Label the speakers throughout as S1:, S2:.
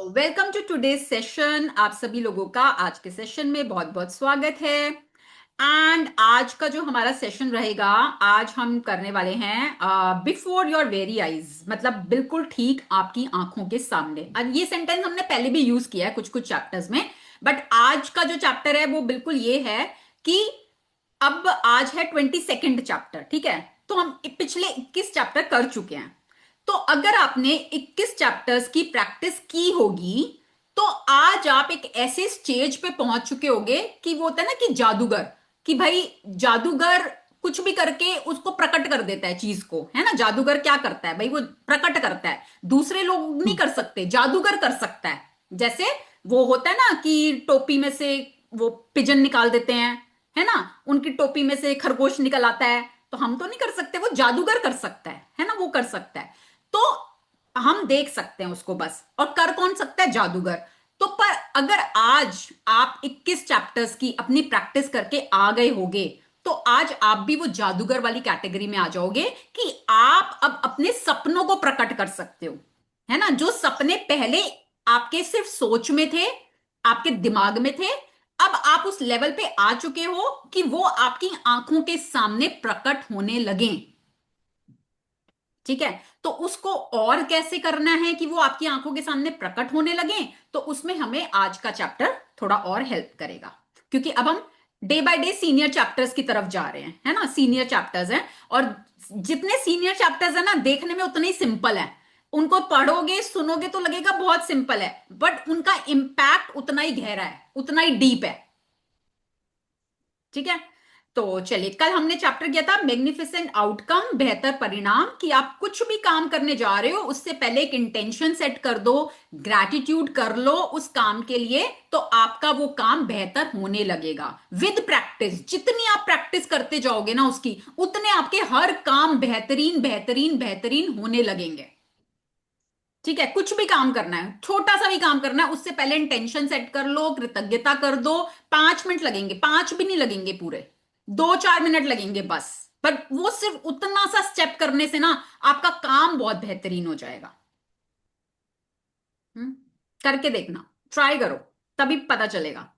S1: Welcome to today session. आप सभी लोगों का आज के सेशन में बहुत बहुत स्वागत है। एंड आज का जो हमारा सेशन रहेगा, आज हम करने वाले हैं बिफोर योर वेरी आईज, मतलब बिल्कुल ठीक आपकी आंखों के सामने। और ये सेंटेंस हमने पहले भी यूज किया है कुछ कुछ चैप्टर्स में, बट आज का जो चैप्टर है वो बिल्कुल ये है कि अब आज है 22nd चैप्टर, ठीक है। तो हम पिछले 21 चैप्टर कर चुके हैं। तो अगर आपने 21 चैप्टर्स की प्रैक्टिस की होगी तो आज आप एक ऐसे स्टेज पे पहुंच चुके होगे कि वो होता है ना कि जादूगर, कि भाई जादूगर कुछ भी करके उसको प्रकट कर देता है चीज को, है ना। जादूगर क्या करता है भाई, वो प्रकट करता है। दूसरे लोग नहीं कर सकते, जादूगर कर सकता है। जैसे वो होता है ना कि टोपी में से वो पिजन निकाल देते हैं, है ना। उनकी टोपी में से खरगोश निकल आता है। तो हम तो नहीं कर सकते, वो जादूगर कर सकता है ना, वो कर सकता है। तो हम देख सकते हैं उसको बस, और कर कौन सकता है, जादूगर। तो पर अगर आज आप 21 चैप्टर्स की अपनी प्रैक्टिस करके आ गए होगे तो आज आप भी वो जादूगर वाली कैटेगरी में आ जाओगे कि आप अब अपने सपनों को प्रकट कर सकते हो, है ना। जो सपने पहले आपके सिर्फ सोच में थे, आपके दिमाग में थे, अब आप उस लेवल पे आ चुके हो कि वो आपकी आंखों के सामने प्रकट होने लगे। ठीक है। तो उसको और कैसे करना है कि वो आपकी आंखों के सामने प्रकट होने लगे, तो उसमें हमें आज का चैप्टर थोड़ा और हेल्प करेगा। क्योंकि अब हम day by day senior chapters की तरफ जा रहे हैं, है ना। सीनियर चैप्टर्स हैं, और जितने सीनियर चैप्टर्स है ना, देखने में उतने ही सिंपल है। उनको पढ़ोगे सुनोगे तो लगेगा बहुत सिंपल है, बट उनका इंपैक्ट उतना ही गहरा है, उतना ही डीप है। ठीक है। तो चलिए, कल हमने चैप्टर किया था मैग्निफिसेंट आउटकम, बेहतर परिणाम। कि आप कुछ भी काम करने जा रहे हो उससे पहले एक इंटेंशन सेट कर दो, ग्रैटिट्यूड कर लो उस काम के लिए, तो आपका वो काम बेहतर होने लगेगा। विद प्रैक्टिस, जितनी आप प्रैक्टिस करते जाओगे ना उसकी, उतने आपके हर काम बेहतरीन बेहतरीन बेहतरीन होने लगेंगे। ठीक है। कुछ भी काम करना है, छोटा सा भी काम करना है, उससे पहले इंटेंशन सेट कर लो, कृतज्ञता कर दो। 5 मिनट लगेंगे, 5 भी नहीं लगेंगे पूरे, 2-4 मिनट लगेंगे बस। पर वो सिर्फ उतना सा स्टेप करने से ना आपका काम बहुत बेहतरीन हो जाएगा। हम्म। करके देखना, ट्राई करो, तभी पता चलेगा।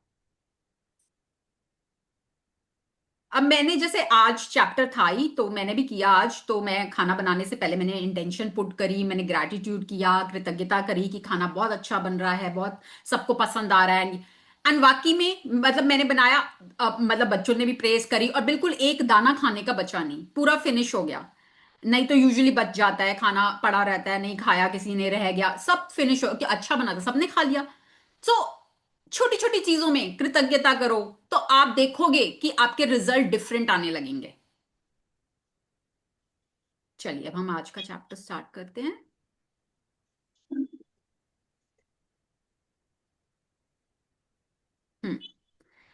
S1: अब मैंने जैसे आज चैप्टर था ही, तो मैंने भी किया आज। तो मैं खाना बनाने से पहले मैंने इंटेंशन पुट करी, मैंने ग्रैटिट्यूड किया, कृतज्ञता करी कि खाना बहुत अच्छा बन रहा है, बहुत सबको पसंद आ रहा है। एंड वाकई में मतलब मैंने बनाया, मतलब बच्चों ने भी प्रेज करी, और बिल्कुल एक दाना खाने का बचा नहीं, पूरा फिनिश हो गया। नहीं तो यूजुअली बच जाता है, खाना पड़ा रहता है, नहीं खाया किसी ने, रह गया, सब फिनिश हो कि अच्छा बना था, सबने खा लिया। सो छोटी छोटी चीजों में कृतज्ञता करो, तो आप देखोगे कि आपके रिजल्ट डिफरेंट आने लगेंगे। चलिए, अब हम आज का चैप्टर स्टार्ट करते हैं। हम्म।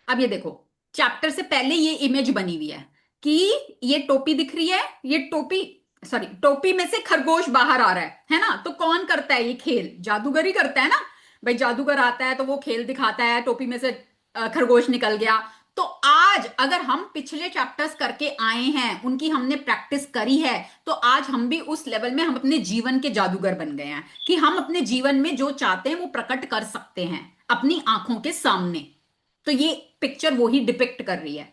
S1: अब ये देखो, चैप्टर से पहले ये इमेज बनी हुई है कि ये टोपी दिख रही है, ये टोपी, सॉरी, टोपी में से खरगोश बाहर आ रहा है ना। तो कौन करता है ये खेल, जादूगर ही करता है ना। भाई जादूगर आता है तो वो खेल दिखाता है, टोपी में से खरगोश निकल गया। तो आज अगर हम पिछले चैप्टर्स करके आए हैं, उनकी हमने प्रैक्टिस करी है, तो आज हम भी उस लेवल में हम अपने जीवन के जादूगर बन गए हैं कि हम अपने जीवन में जो चाहते हैं वो प्रकट कर सकते हैं अपनी आंखों के सामने। तो ये पिक्चर वो ही डिपिक्ट कर रही है।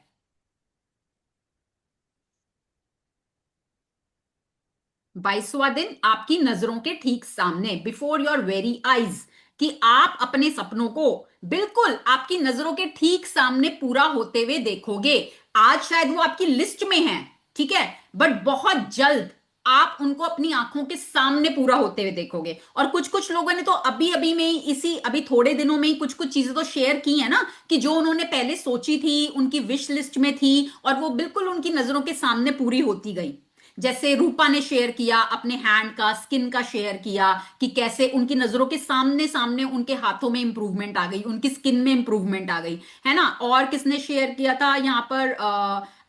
S1: 22वां दिन आपकी नजरों के ठीक सामने, बिफोर योर वेरी आईज, कि आप अपने सपनों को बिल्कुल आपकी नजरों के ठीक सामने पूरा होते हुए देखोगे। आज शायद वो आपकी लिस्ट में है, ठीक है, बट बहुत जल्द आप उनको अपनी आंखों के सामने पूरा होते हुए देखोगे। और कुछ कुछ लोगों ने तो अभी अभी में ही, इसी अभी थोड़े दिनों में ही कुछ कुछ चीजें तो शेयर की है ना, कि जो उन्होंने पहले सोची थी, उनकी विश लिस्ट में थी, और वो बिल्कुल उनकी नजरों के सामने पूरी होती गई। जैसे रूपा ने शेयर किया अपने हैंड का, स्किन का शेयर किया, कि कैसे उनकी नजरों के सामने सामने उनके हाथों में इंप्रूवमेंट आ गई, उनकी स्किन में इंप्रूवमेंट आ गई, है ना। और किसने शेयर किया था यहाँ पर,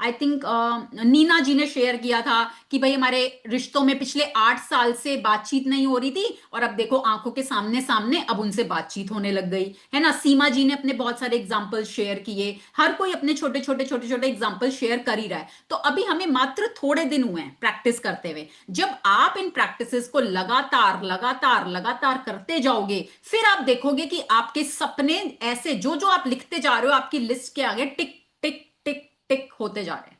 S1: आई थिंक नीना जी ने शेयर किया था कि भाई हमारे रिश्तों में पिछले 8 साल से बातचीत नहीं हो रही थी और अब देखो आंखों के सामने सामने अब उनसे बातचीत होने लग गई है ना। सीमा जी ने अपने बहुत सारे एग्जाम्पल शेयर किए, हर कोई अपने छोटे छोटे छोटे छोटे एग्जाम्पल शेयर कर ही रहा है। तो अभी हमें मात्र थोड़े दिन हुए हैं प्रैक्टिस करते हुए। जब आप इन प्रैक्टिसेस को लगातार लगातार लगातार करते जाओगे, फिर आप देखोगे कि आपके सपने ऐसे जो जो आप लिखते जा रहे हो आपकी लिस्ट के आगे टिक टिक टिक टिक होते जा रहे हैं।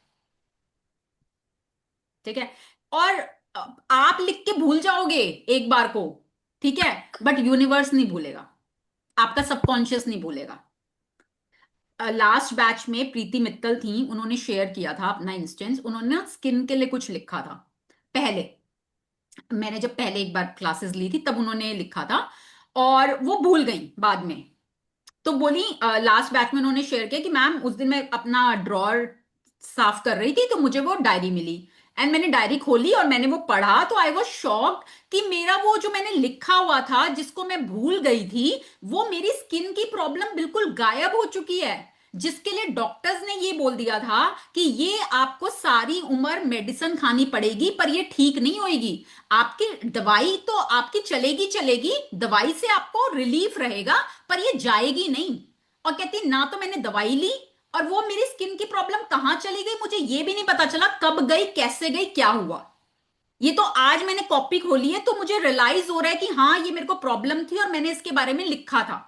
S1: ठीक है। और आप लिख के भूल जाओगे एक बार को, ठीक है, बट यूनिवर्स नहीं भूलेगा, आपका सबकॉन्शियस नहीं भूलेगा। लास्ट बैच में प्रीति मित्तल थी, उन्होंने शेयर किया था अपना इंस्टेंस। उन्होंने ना स्किन के लिए कुछ लिखा था पहले, मैंने जब पहले एक बार क्लासेस ली थी तब उन्होंने लिखा था और वो भूल गई बाद में। तो बोली लास्ट बैच में उन्होंने शेयर किया कि मैम उस दिन मैं अपना ड्रॉर साफ कर रही थी तो मुझे वो डायरी मिली एंड मैंने डायरी खोली और मैंने वो पढ़ा तो आई वाज शॉक्ड कि मेरा वो जो मैंने लिखा हुआ था जिसको मैं भूल गई थी, वो मेरी स्किन की प्रॉब्लम बिल्कुल गायब हो चुकी है, जिसके लिए डॉक्टर्स ने ये बोल दिया था कि ये आपको सारी उम्र मेडिसिन खानी पड़ेगी पर ये ठीक नहीं होगी। आपकी दवाई तो आपकी चलेगी चलेगी, दवाई से आपको रिलीफ रहेगा पर ये जाएगी नहीं। और कहती ना तो मैंने दवाई ली और वो मेरी स्किन की प्रॉब्लम कहां चली गई मुझे ये भी नहीं पता चला, कब गई कैसे गई क्या हुआ। ये तो आज मैंने कॉपी खोली है तो मुझे रियलाइज हो रहा है कि हाँ ये मेरे को प्रॉब्लम थी और मैंने इसके बारे में लिखा था।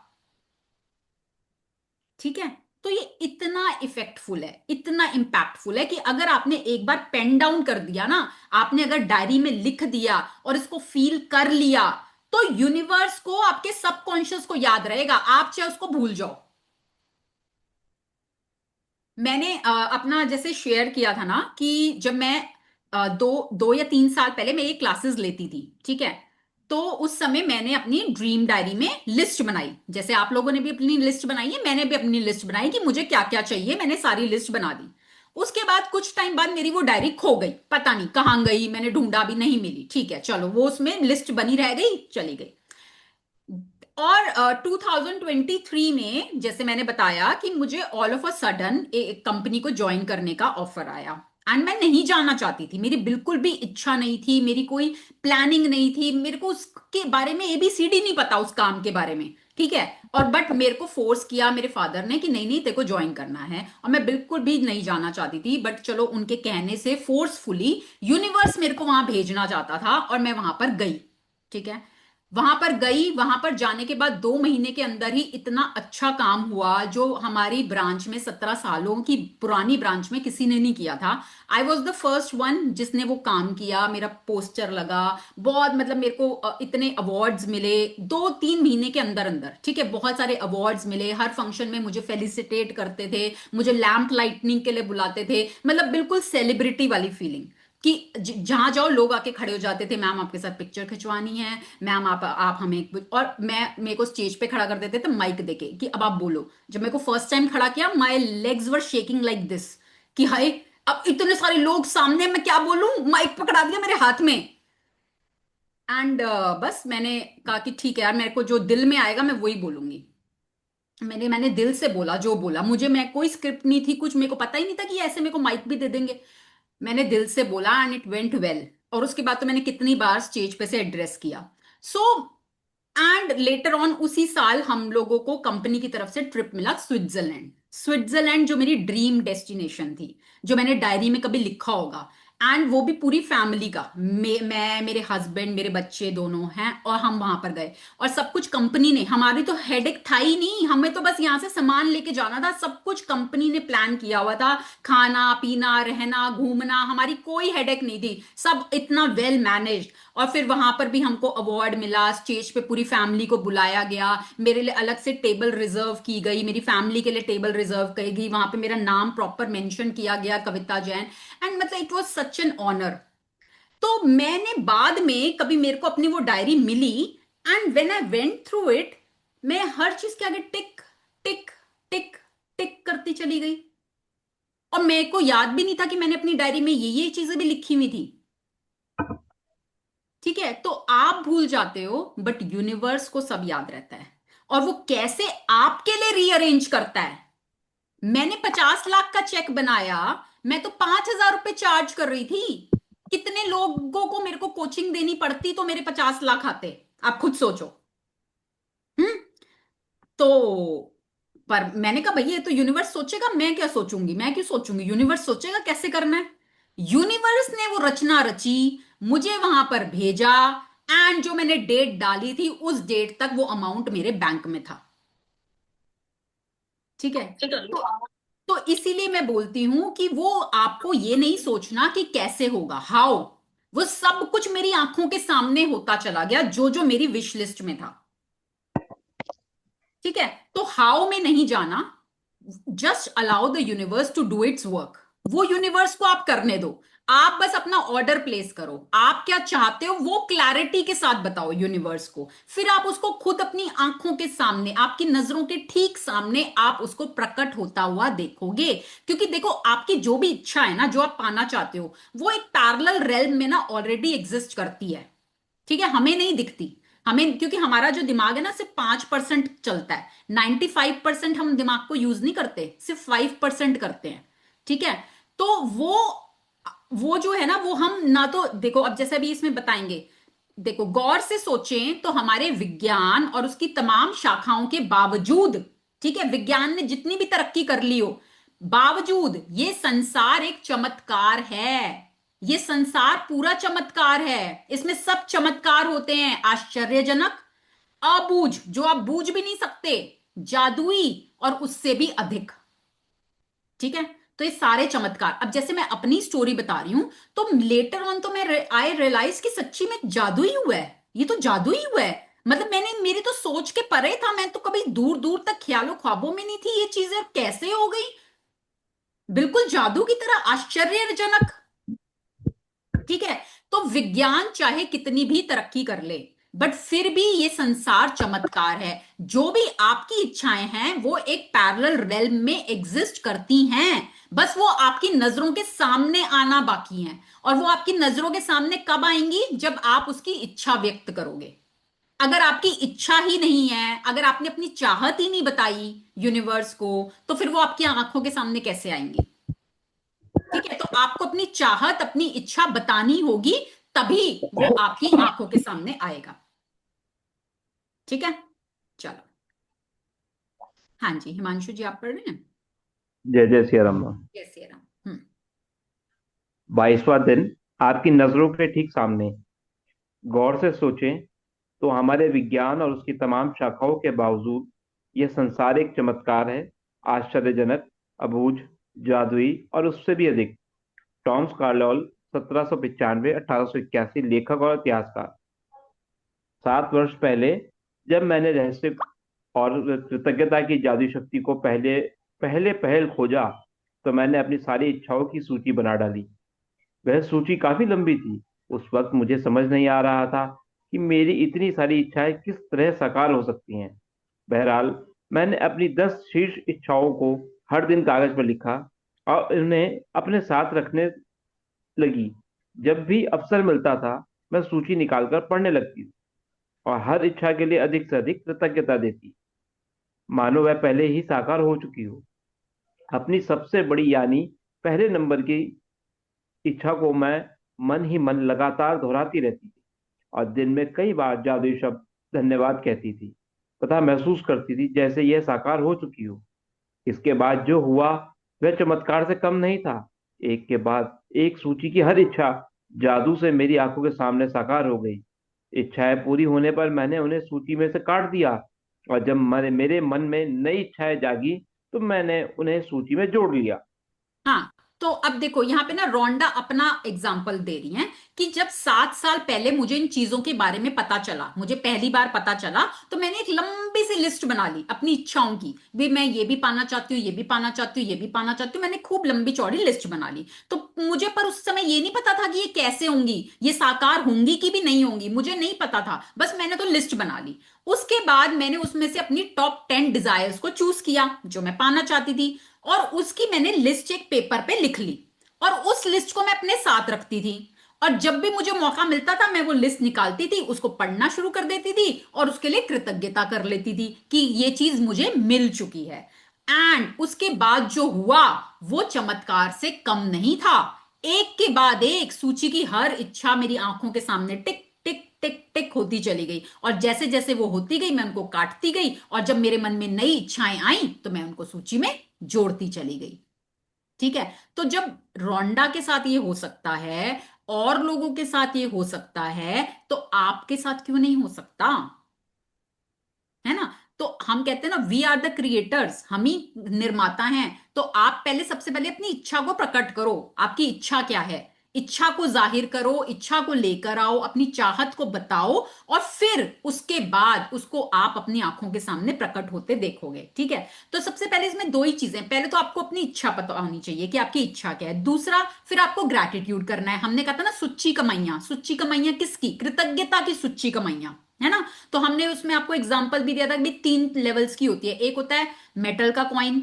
S1: ठीक है। तो ये इतना इफेक्टफुल है, इतना इंपैक्टफुल है कि अगर आपने एक बार पेन डाउन कर दिया ना, आपने अगर डायरी में लिख दिया और इसको फील कर लिया, तो यूनिवर्स को आपके सबकॉन्शियस को याद रहेगा, आप चाहे उसको भूल जाओ। मैंने अपना जैसे शेयर किया था ना कि जब मैं 2 या 3 साल पहले मैं ये क्लासेस लेती थी, ठीक है, तो उस समय मैंने अपनी ड्रीम डायरी में लिस्ट बनाई, जैसे आप लोगों ने भी अपनी लिस्ट बनाई है, मैंने भी अपनी लिस्ट बनाई कि मुझे क्या क्या चाहिए, मैंने सारी लिस्ट बना दी। उसके बाद कुछ टाइम बाद मेरी वो डायरी खो गई, पता नहीं कहाँ गई, मैंने ढूंढा भी नहीं मिली, ठीक है चलो वो उसमें लिस्ट बनी रह गई, चली गई। और 2023 में जैसे मैंने बताया कि मुझे ऑल ऑफ अ सडन एक कंपनी को ज्वाइन करने का ऑफर आया एंड मैं नहीं जाना चाहती थी, मेरी बिल्कुल भी इच्छा नहीं थी, मेरी कोई प्लानिंग नहीं थी, मेरे को उसके बारे में एबीसीडी नहीं पता उस काम के बारे में, ठीक है। और बट मेरे को फोर्स किया मेरे फादर ने कि नहीं नहीं तेरे को ज्वाइन करना है, और मैं बिल्कुल भी नहीं जाना चाहती थी, बट चलो उनके कहने से फोर्सफुली यूनिवर्स मेरे को वहां भेजना चाहता था और मैं वहां पर गई। ठीक है, वहां पर गई, वहां पर जाने के बाद 2 महीने के अंदर ही इतना अच्छा काम हुआ जो हमारी ब्रांच में 17 सालों की पुरानी ब्रांच में किसी ने नहीं किया था। I was the first one जिसने वो काम किया, मेरा पोस्टर लगा, बहुत मतलब मेरे को इतने अवार्ड्स मिले 2-3 महीने के अंदर अंदर, ठीक है, बहुत सारे अवार्ड्स मिले, हर फंक्शन में मुझे फेलिसिटेट करते थे, मुझे लैंप लाइटनिंग के लिए बुलाते थे, मतलब बिल्कुल सेलिब्रिटी वाली फीलिंग कि जहां जाओ लोग आके खड़े हो जाते थे, मैम आपके साथ पिक्चर खिंचवानी है, मैम आप हमें, और मैं मेरे को स्टेज पे खड़ा कर देते थे माइक देके कि अब आप बोलो। जब मेरे को फर्स्ट टाइम खड़ा किया my legs were shaking like this कि हाय अब इतने सारे लोग सामने मैं क्या बोलूं, माइक पकड़ा दिया मेरे हाथ में एंड बस मैंने कहा कि ठीक है यार मेरे को जो दिल में आएगा मैं वही बोलूंगी। मैंने दिल से बोला जो बोला, मुझे मैं कोई स्क्रिप्ट नहीं थी कुछ, मेरे को पता ही नहीं था कि ऐसे मेरे को माइक भी दे देंगे। मैंने दिल से बोला एंड इट वेंट वेल, और उसके बाद तो मैंने कितनी बार स्टेज पे से एड्रेस किया। सो एंड लेटर ऑन उसी साल हम लोगों को कंपनी की तरफ से ट्रिप मिला स्विट्जरलैंड। स्विट्जरलैंड जो मेरी ड्रीम डेस्टिनेशन थी, जो मैंने डायरी में कभी लिखा होगा, एंड वो भी पूरी फैमिली का, मैं मेरे हस्बैंड मेरे बच्चे दोनों हैं और हम वहां पर गए। और सब कुछ कंपनी ने, हमारी तो हेडेक था ही नहीं, हमें तो बस यहाँ से सामान लेके जाना था, सब कुछ कंपनी ने प्लान किया हुआ था, खाना पीना रहना घूमना, हमारी कोई हेडेक नहीं थी, सब इतना वेल मैनेज्ड। और फिर वहां पर भी हमको अवार्ड मिला, स्टेज पे पूरी फैमिली को बुलाया गया, मेरे लिए अलग से टेबल रिजर्व की गई, मेरी फैमिली के लिए टेबल रिजर्व की गई, वहां पे मेरा नाम प्रॉपर मेंशन किया गया कविता जैन, एंड मतलब it was such an honour. तो मैंने बाद में कभी मेरे को अपनी वो डायरी मिली and when I went through it, मैं हर चीज के आगे टिक टिक टिक टिक करती चली गई, और मेरे को याद भी नहीं था कि मैंने अपनी डायरी में ये चीजें भी लिखी हुई थी। ठीक है, तो आप भूल जाते हो बट यूनिवर्स को सब याद रहता है, और वो कैसे आपके लिए रीअरेंज करता है। मैंने 50 लाख का चेक बनाया, मैं तो 5,000 रुपए चार्ज कर रही थी। कितने लोगों को मेरे को कोचिंग देनी पड़ती तो मेरे 50 लाख आते, आप खुद सोचो। हम्म। तो पर मैंने कहा भैया ये तो यूनिवर्स सोचेगा, मैं क्या सोचूंगी, मैं क्यों सोचूंगी, यूनिवर्स सोचेगा कैसे करना है। यूनिवर्स ने वो रचना रची, मुझे वहां पर भेजा, एंड जो मैंने डेट डाली थी उस डेट तक वो अमाउंट मेरे बैंक में था। ठीक है। तो तो इसीलिए मैं बोलती हूं कि वो आपको ये नहीं सोचना कि कैसे होगा, हाउ, वो सब कुछ मेरी आंखों के सामने होता चला गया जो जो मेरी विश लिस्ट में था। ठीक है। तो हाउ में नहीं जाना, just allow the universe to do its work. वो यूनिवर्स को आप करने दो, आप बस अपना ऑर्डर प्लेस करो, आप क्या चाहते हो वो क्लैरिटी के साथ बताओ यूनिवर्स को, फिर आप उसको खुद अपनी आंखों के सामने, आपकी नजरों के ठीक सामने आप उसको प्रकट होता हुआ देखोगे। क्योंकि देखो आपकी जो भी इच्छा है ना, जो आप पाना चाहते हो, वो एक पैरेलल रेल्म में ना ऑलरेडी एग्जिस्ट करती है। ठीक है, हमें नहीं दिखती। हमें, क्योंकि हमारा जो दिमाग है ना सिर्फ 5% चलता है, 95% हम दिमाग को यूज नहीं करते, सिर्फ 5% करते हैं। ठीक है। तो वो जो है ना, वो हम ना, तो देखो अब जैसे अभी इसमें बताएंगे, देखो गौर से सोचें तो हमारे विज्ञान और उसकी तमाम शाखाओं के बावजूद, ठीक है, विज्ञान ने जितनी भी तरक्की कर ली हो, बावजूद ये संसार एक चमत्कार है। ये संसार पूरा चमत्कार है, इसमें सब चमत्कार होते हैं, आश्चर्यजनक, अबूझ जो आप बूझ भी नहीं सकते, जादुई, और उससे भी अधिक। ठीक है। तो ये सारे चमत्कार, अब जैसे मैं अपनी स्टोरी बता रही हूं, तो लेटर ऑन तो मैं आई रियलाइज कि सच्ची में जादू ही हुआ है, ये तो जादू ही हुआ है। मतलब मैंने, मेरी तो सोच के परे था, मैं तो कभी दूर दूर तक ख्यालों ख्वाबों में नहीं थी ये चीजें कैसे हो गई, बिल्कुल जादू की तरह आश्चर्यजनक। ठीक है। तो विज्ञान चाहे कितनी भी तरक्की कर ले, बट फिर भी ये संसार चमत्कार है। जो भी आपकी इच्छाएं हैं वो एक पैरेलल रेल्म में एग्जिस्ट करती हैं, बस वो आपकी नजरों के सामने आना बाकी है। और वो आपकी नजरों के सामने कब आएंगी, जब आप उसकी इच्छा व्यक्त करोगे। अगर आपकी इच्छा ही नहीं है, अगर आपने अपनी चाहत ही नहीं बताई यूनिवर्स को, तो फिर वो आपकी आंखों के सामने कैसे आएंगी। ठीक है। तो आपको अपनी चाहत, अपनी इच्छा बतानी होगी, तभी वो आपकी आंखों के सामने आएगा। ठीक है। चलो। हाँ जी, हिमांशु जी आप पढ़ रहे हैं।
S2: जय जय सिया राम।
S1: कैसे राम।
S2: 22वां दिन आपकी नजरों के ठीक सामने। गौर से सोचें तो हमारे विज्ञान और उसकी तमाम शाखाओं के बावजूद यह संसार एक चमत्कार है, आश्चर्यजनक, अबूझ, जादुई और उससे भी अधिक। टॉमस कार्लॉल, 1795-1881, लेखक और इतिहासकार। 7 वर्ष पहले जब मैंने रहस्य और कृतज्ञता की जादुई शक्ति को पहले पहले पहल खोजा, तो मैंने अपनी सारी इच्छाओं की सूची बना डाली। वह सूची काफी लंबी थी। उस वक्त मुझे समझ नहीं आ रहा था कि मेरी इतनी सारी इच्छाएं किस तरह साकार हो सकती हैं। बहरहाल, मैंने अपनी 10 शीर्ष इच्छाओं को हर दिन कागज पर लिखा और उन्हें अपने साथ रखने लगी। जब भी अवसर मिलता था, मैं सूची निकालकर पढ़ने लगती और हर इच्छा के लिए अधिक से अधिक कृतज्ञता देती, मानो वह पहले ही साकार हो चुकी हो। अपनी सबसे बड़ी यानी पहले नंबर की इच्छा को मैं मन ही मन लगातार दोहराती रहती थी और दिन में कई बार जादुई शब्द धन्यवाद कहती थी, तथा महसूस करती थी जैसे यह साकार हो चुकी हो। इसके बाद जो हुआ वह चमत्कार से कम नहीं था। एक के बाद एक सूची की हर इच्छा जादू से मेरी आंखों के सामने साकार हो गई। इच्छाएं पूरी होने पर मैंने उन्हें सूची में से काट दिया, और जब मेरे मन में नई इच्छाएं जागी तो मैंने उन्हें सूची में जोड़ लिया।
S1: हाँ। तो अब देखो यहाँ पे ना रोंडा अपना एग्जाम्पल दे रही हैं कि जब 7 साल पहले मुझे इन चीजों के बारे में पता चला, मुझे पहली बार पता चला, तो मैंने एक लंबी सी लिस्ट बना ली अपनी इच्छाओं की, भी मैं ये भी पाना चाहती हूँ, ये भी पाना चाहती हूँ, ये भी पाना चाहती हूँ, मैंने खूब लंबी चौड़ी लिस्ट बना ली। तो मुझे पर उस समय ये नहीं पता था कि ये कैसे होंगी, ये साकार होंगी कि भी नहीं होंगी, मुझे नहीं पता था, बस मैंने तो लिस्ट बना ली। उसके बाद मैंने उसमें से अपनी टॉप 10 डिजायर्स को चूज किया जो मैं पाना चाहती थी, और उसकी मैंने लिस्ट एक पेपर पे लिख ली, और उस लिस्ट को मैं अपने साथ रखती थी। और जब भी मुझे मौका मिलता था मैं वो लिस्ट निकालती थी, उसको पढ़ना शुरू कर देती थी और उसके लिए कृतज्ञता कर लेती थी कि ये चीज मुझे मिल चुकी है। एंड उसके बाद जो हुआ वो चमत्कार से कम नहीं था। एक के बाद एक सूची की हर इच्छा मेरी आंखों के सामने टिक टिक टिक टिक होती चली गई, और जैसे जैसे वो होती गई मैं उनको काटती गई, और जब मेरे मन में नई इच्छाएं आई तो मैं उनको सूची में जोड़ती चली गई। ठीक है, तो जब रोंडा के साथ ये हो सकता है, और लोगों के साथ ये हो सकता है, तो आपके साथ क्यों नहीं हो सकता? है ना? तो हम कहते हैं ना, वी आर द क्रिएटर्स, हम ही निर्माता हैं। तो आप पहले, सबसे पहले अपनी इच्छा को प्रकट करो। आपकी इच्छा क्या है? इच्छा को जाहिर करो, इच्छा को लेकर आओ, अपनी चाहत को बताओ, और फिर उसके बाद उसको आप अपनी आंखों के सामने प्रकट होते देखोगे। ठीक है, तो सबसे पहले इसमें दो ही चीजें, पहले तो आपको अपनी इच्छा पता होनी चाहिए कि आपकी इच्छा क्या है। दूसरा, फिर आपको ग्रैटिट्यूड करना है। हमने कहा था ना, सुच्ची कमाइयां, सुच्ची कमाइयां किसकी? कृतज्ञता की सुच्ची कमाइयां, है ना? तो हमने उसमें आपको एग्जांपल भी दिया था कि तीन लेवल्स की होती है। एक होता है मेटल का कॉइन,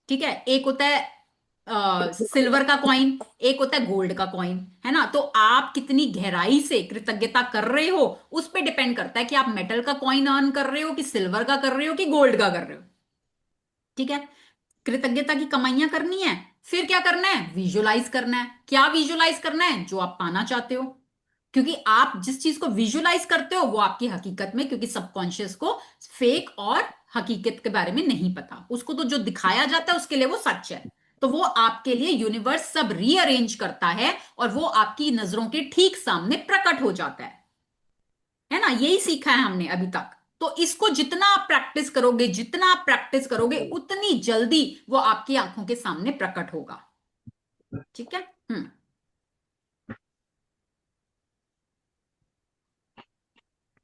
S1: ठीक है, एक होता है सिल्वर का कॉइन, एक होता है गोल्ड का कॉइन, है ना? तो आप कितनी गहराई से कृतज्ञता कर रहे हो उस पर डिपेंड करता है कि आप मेटल का कॉइन अर्न कर रहे हो, कि सिल्वर का कर रहे हो, कि गोल्ड का कर रहे हो। ठीक है, कृतज्ञता की कमाइयां करनी है। फिर क्या करना है? विजुलाइज करना है। क्या विजुलाइज करना है? जो आप पाना चाहते हो। क्योंकि आप जिस चीज को विजुलाइज करते हो वो आपकी हकीकत में, क्योंकि सबकॉन्शियस को फेक और हकीकत के बारे में नहीं पता, उसको तो जो दिखाया जाता है उसके लिए वो सच है। तो वो आपके लिए यूनिवर्स सब रीअरेंज करता है, और वो आपकी नजरों के ठीक सामने प्रकट हो जाता है ना? यही सीखा है हमने अभी तक। तो इसको जितना आप प्रैक्टिस करोगे, जितना आप प्रैक्टिस करोगे, उतनी जल्दी वो आपकी आंखों के सामने प्रकट होगा। ठीक है। हम्म।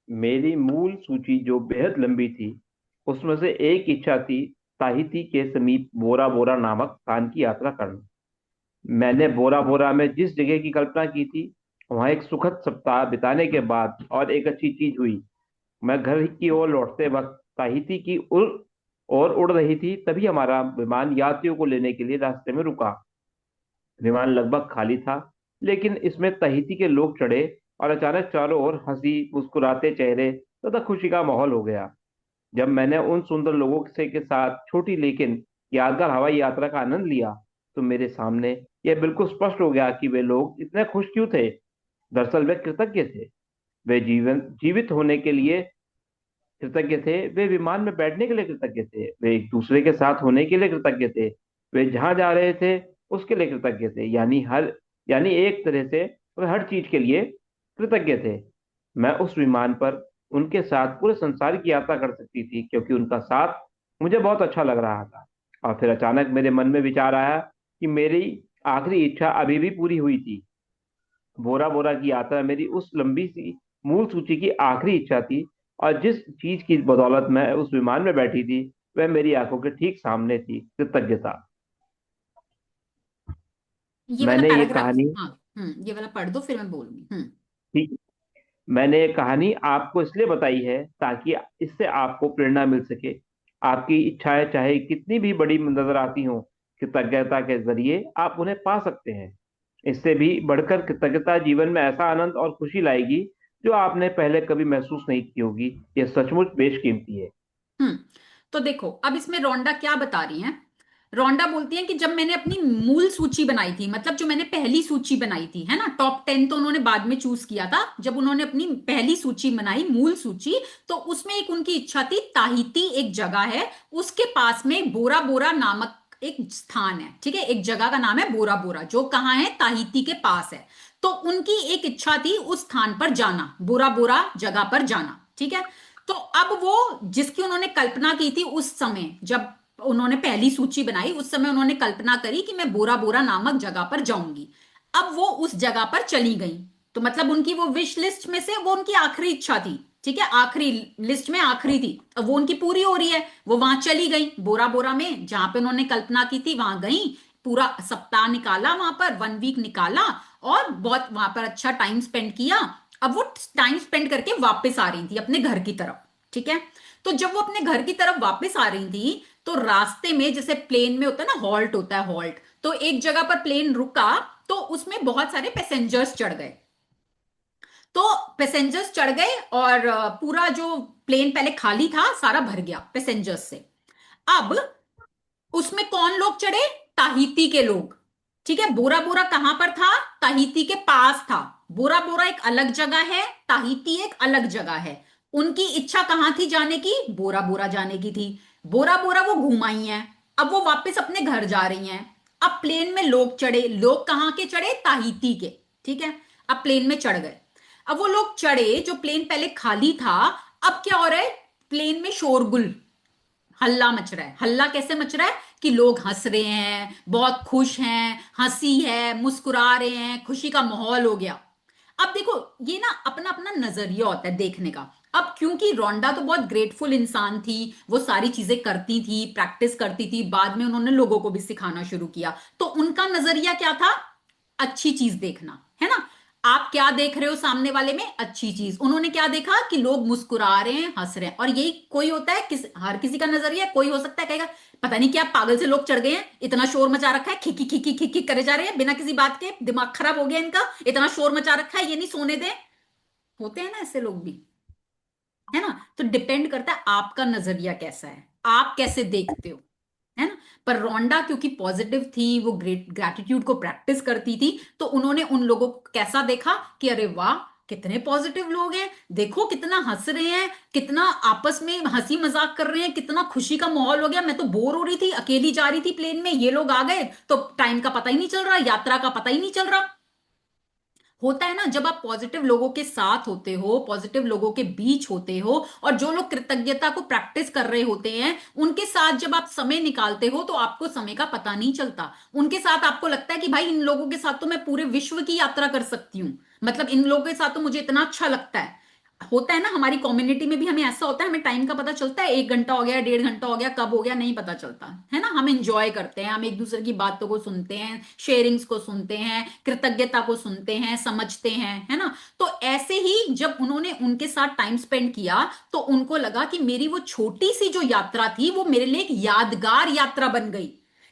S2: मेरी मूल सूची जो बेहद लंबी थी, उसमें से एक इच्छा थी ताहिती के समीप बोरा बोरा नामक स्थान की यात्रा करना। मैंने बोरा बोरा में जिस जगह की कल्पना की थी, वहां एक सुखद सप्ताह बिताने के बाद और एक अच्छी चीज हुई। मैं घर की ओर लौटते वक्त ताहिती की उड़ और उड़ रही थी, तभी हमारा विमान यात्रियों को लेने के लिए रास्ते में रुका। विमान लगभग खाली था, लेकिन इसमें तहीती के लोग चढ़े, और अचानक चारों ओर हंसी मुस्कुराते चेहरे तथा खुशी का माहौल हो गया। जब मैंने उन सुंदर लोगों से के साथ छोटी लेकिन यादगार हवाई यात्रा का आनंद लिया, तो मेरे सामने यह बिल्कुल स्पष्ट हो गया कि वे लोग इतने खुश क्यों थे। दरअसल वे कृतज्ञ थे। वे जीवित होने के लिए कृतज्ञ थे, वे विमान में बैठने के लिए कृतज्ञ थे, वे एक दूसरे के साथ होने के लिए कृतज्ञ थे, वे जहां जा रहे थे उसके लिए कृतज्ञ थे। यानी एक तरह से वे हर चीज के लिए कृतज्ञ थे। मैं उस विमान पर उनके साथ पूरे संसार की यात्रा कर सकती थी, क्योंकि उनका साथ मुझे बहुत अच्छा लग रहा था। और फिर अचानक मेरे मन में विचार आया कि मेरी आखिरी इच्छा अभी भी पूरी हुई थी। बोरा बोरा की यात्रा मेरी उस लंबी सी मूल सूची की आखिरी इच्छा थी, और जिस चीज की बदौलत मैं उस विमान में बैठी थी, वह मेरी आंखों के ठीक सामने थी, कृतज्ञता।
S1: ये वाला
S2: मैंने ये
S1: पैराग्राफ,
S2: कहानी
S1: हाँ, ये वाला पढ़ दो, फिर मैं बोलूंगी।
S2: ठीक मैंने ये कहानी आपको इसलिए बताई है ताकि इससे आपको प्रेरणा मिल सके। आपकी इच्छाएं चाहे कितनी भी बड़ी नजर आती हों, कृतज्ञता के जरिए आप उन्हें पा सकते हैं। इससे भी बढ़कर कृतज्ञता जीवन में ऐसा आनंद और खुशी लाएगी जो आपने पहले कभी महसूस नहीं की होगी। यह सचमुच बेशकीमती है।
S1: हम्म। तो देखो, अब इसमें रोंडा क्या बता रही हैं। रोंडा बोलती हैं कि जब मैंने अपनी मूल सूची बनाई थी, मतलब जो मैंने पहली सूची बनाई थी, है ना, टॉप 10 तो उन्होंने बाद में चूज किया था। जब उन्होंने अपनी पहली सूची बनाई, मूल सूची, तो उसमें एक उनकी इच्छा थी, ताहिती एक जगह है, उसके पास में बोरा बोरा नामक एक स्थान है। ठीक है, एक जगह का नाम है बोरा बोरा, जो कहाँ है? ताहिती के पास है। तो उनकी एक इच्छा थी उस स्थान पर जाना, बोरा बोरा जगह पर जाना। ठीक है, तो अब वो जिसकी उन्होंने कल्पना की थी उस समय, जब उन्होंने पहली सूची बनाई, उस समय उन्होंने कल्पना करी कि मैं बोरा बोरा नामक जगह पर जाऊंगी। अब वो उस जगह पर चली गई, तो मतलब उनकी वो विश लिस्ट में से वो उनकी आखिरी इच्छा थी। ठीक है, आखिरी लिस्ट में आखिरी थी, अब वो उनकी पूरी हो रही है। वो वहां चली गई, बोरा बोरा में, जहां पे उन्होंने कल्पना की थी वहां गई, पूरा सप्ताह निकाला वहां पर, 1 वीक निकाला, और बहुत वहां पर अच्छा टाइम स्पेंड किया। अब वो टाइम स्पेंड करके वापस आ रही थी अपने घर की तरफ। ठीक है, तो जब वो अपने घर की तरफ वापस आ रही थी, तो रास्ते में, जैसे प्लेन में होता है ना, हॉल्ट होता है, हॉल्ट, तो एक जगह पर प्लेन रुका, तो उसमें बहुत सारे पैसेंजर्स चढ़ गए। तो पैसेंजर्स चढ़ गए, और पूरा जो प्लेन पहले खाली था सारा भर गया पैसेंजर्स से। अब उसमें कौन लोग चढ़े? ताहिती के लोग। ठीक है, बोरा बोरा कहां पर था? ताहिती के पास था। बोरा बोरा एक अलग जगह है, ताहिती एक अलग जगह है। उनकी इच्छा कहां थी जाने की? बोरा बोरा जाने की थी। बोरा बोरा वो घुमाई हैं। अब वो वापस अपने घर जा रही हैं। अब प्लेन में लोग चढ़े, लोग कहां के चढ़े? ताहिती के। ठीक है, अब प्लेन में चढ़ गए। अब वो लोग चढ़े, जो प्लेन पहले खाली था, अब क्या हो रहा है? प्लेन में शोरगुल, हल्ला मच रहा है। हल्ला कैसे मच रहा है? कि लोग हंस रहे हैं, बहुत खुश हैं, हंसी है, मुस्कुरा रहे हैं, खुशी का माहौल हो गया। अब देखो, ये ना अपना अपना नजरिया होता है देखने का। अब क्योंकि रोंडा तो बहुत ग्रेटफुल इंसान थी, वो सारी चीजें करती थी, प्रैक्टिस करती थी, बाद में उन्होंने लोगों को भी सिखाना शुरू किया, तो उनका नजरिया क्या था? अच्छी चीज देखना, है ना। आप क्या देख रहे हो सामने वाले में? अच्छी चीज। उन्होंने क्या देखा? कि लोग मुस्कुरा रहे हैं, हंस रहे हैं। और यही कोई होता है, हर किसी का नजरिया। कोई हो सकता है कहेगा पता नहीं क्या पागल से लोग चढ़ गए हैं, इतना शोर मचा रखा है, खिकी खिकी खिकी करे जा रहे हैं बिना किसी बात के, दिमाग खराब हो गया इनका, इतना शोर मचा रखा है, ये नहीं सोने दे। होते हैं ना ऐसे लोग भी, है ना। तो डिपेंड करता है आपका नजरिया कैसा है, आप कैसे देखते हो, है ना। पर रोंडा क्योंकि पॉजिटिव थी, वो ग्रेट ग्रैटिट्यूड को प्रैक्टिस करती थी, तो उन्होंने उन लोगों को कैसा देखा कि अरे वाह, कितने पॉजिटिव लोग हैं, देखो कितना हंस रहे हैं, कितना आपस में हंसी मजाक कर रहे हैं, कितना खुशी का माहौल हो गया। मैं तो बोर हो रही थी, अकेली जा रही थी प्लेन में, ये लोग आ गए तो टाइम का पता ही नहीं चल रहा, यात्रा का पता ही नहीं चल रहा। होता है ना, जब आप पॉजिटिव लोगों के साथ होते हो, पॉजिटिव लोगों के बीच होते हो, और जो लोग कृतज्ञता को प्रैक्टिस कर रहे होते हैं, उनके साथ जब आप समय निकालते हो तो आपको समय का पता नहीं चलता। उनके साथ आपको लगता है कि भाई इन लोगों के साथ तो मैं पूरे विश्व की यात्रा कर सकती हूँ, मतलब इन लोगों के साथ तो मुझे इतना अच्छा लगता है। होता है ना, हमारी कम्युनिटी में भी हमें ऐसा होता है, हमें टाइम का पता चलता है, 1 घंटा हो गया, 1.5 घंटा हो गया, कब हो गया नहीं पता चलता, है ना। हम एंजॉय करते हैं, हम एक दूसरे की बातों को सुनते हैं, शेयरिंग्स को सुनते हैं, कृतज्ञता को सुनते हैं, समझते हैं, है ना। तो ऐसे ही जब उन्होंने उनके साथ टाइम स्पेंड किया, तो उनको लगा कि मेरी वो छोटी सी जो यात्रा थी, वो मेरे लिए एक यादगार यात्रा बन गई।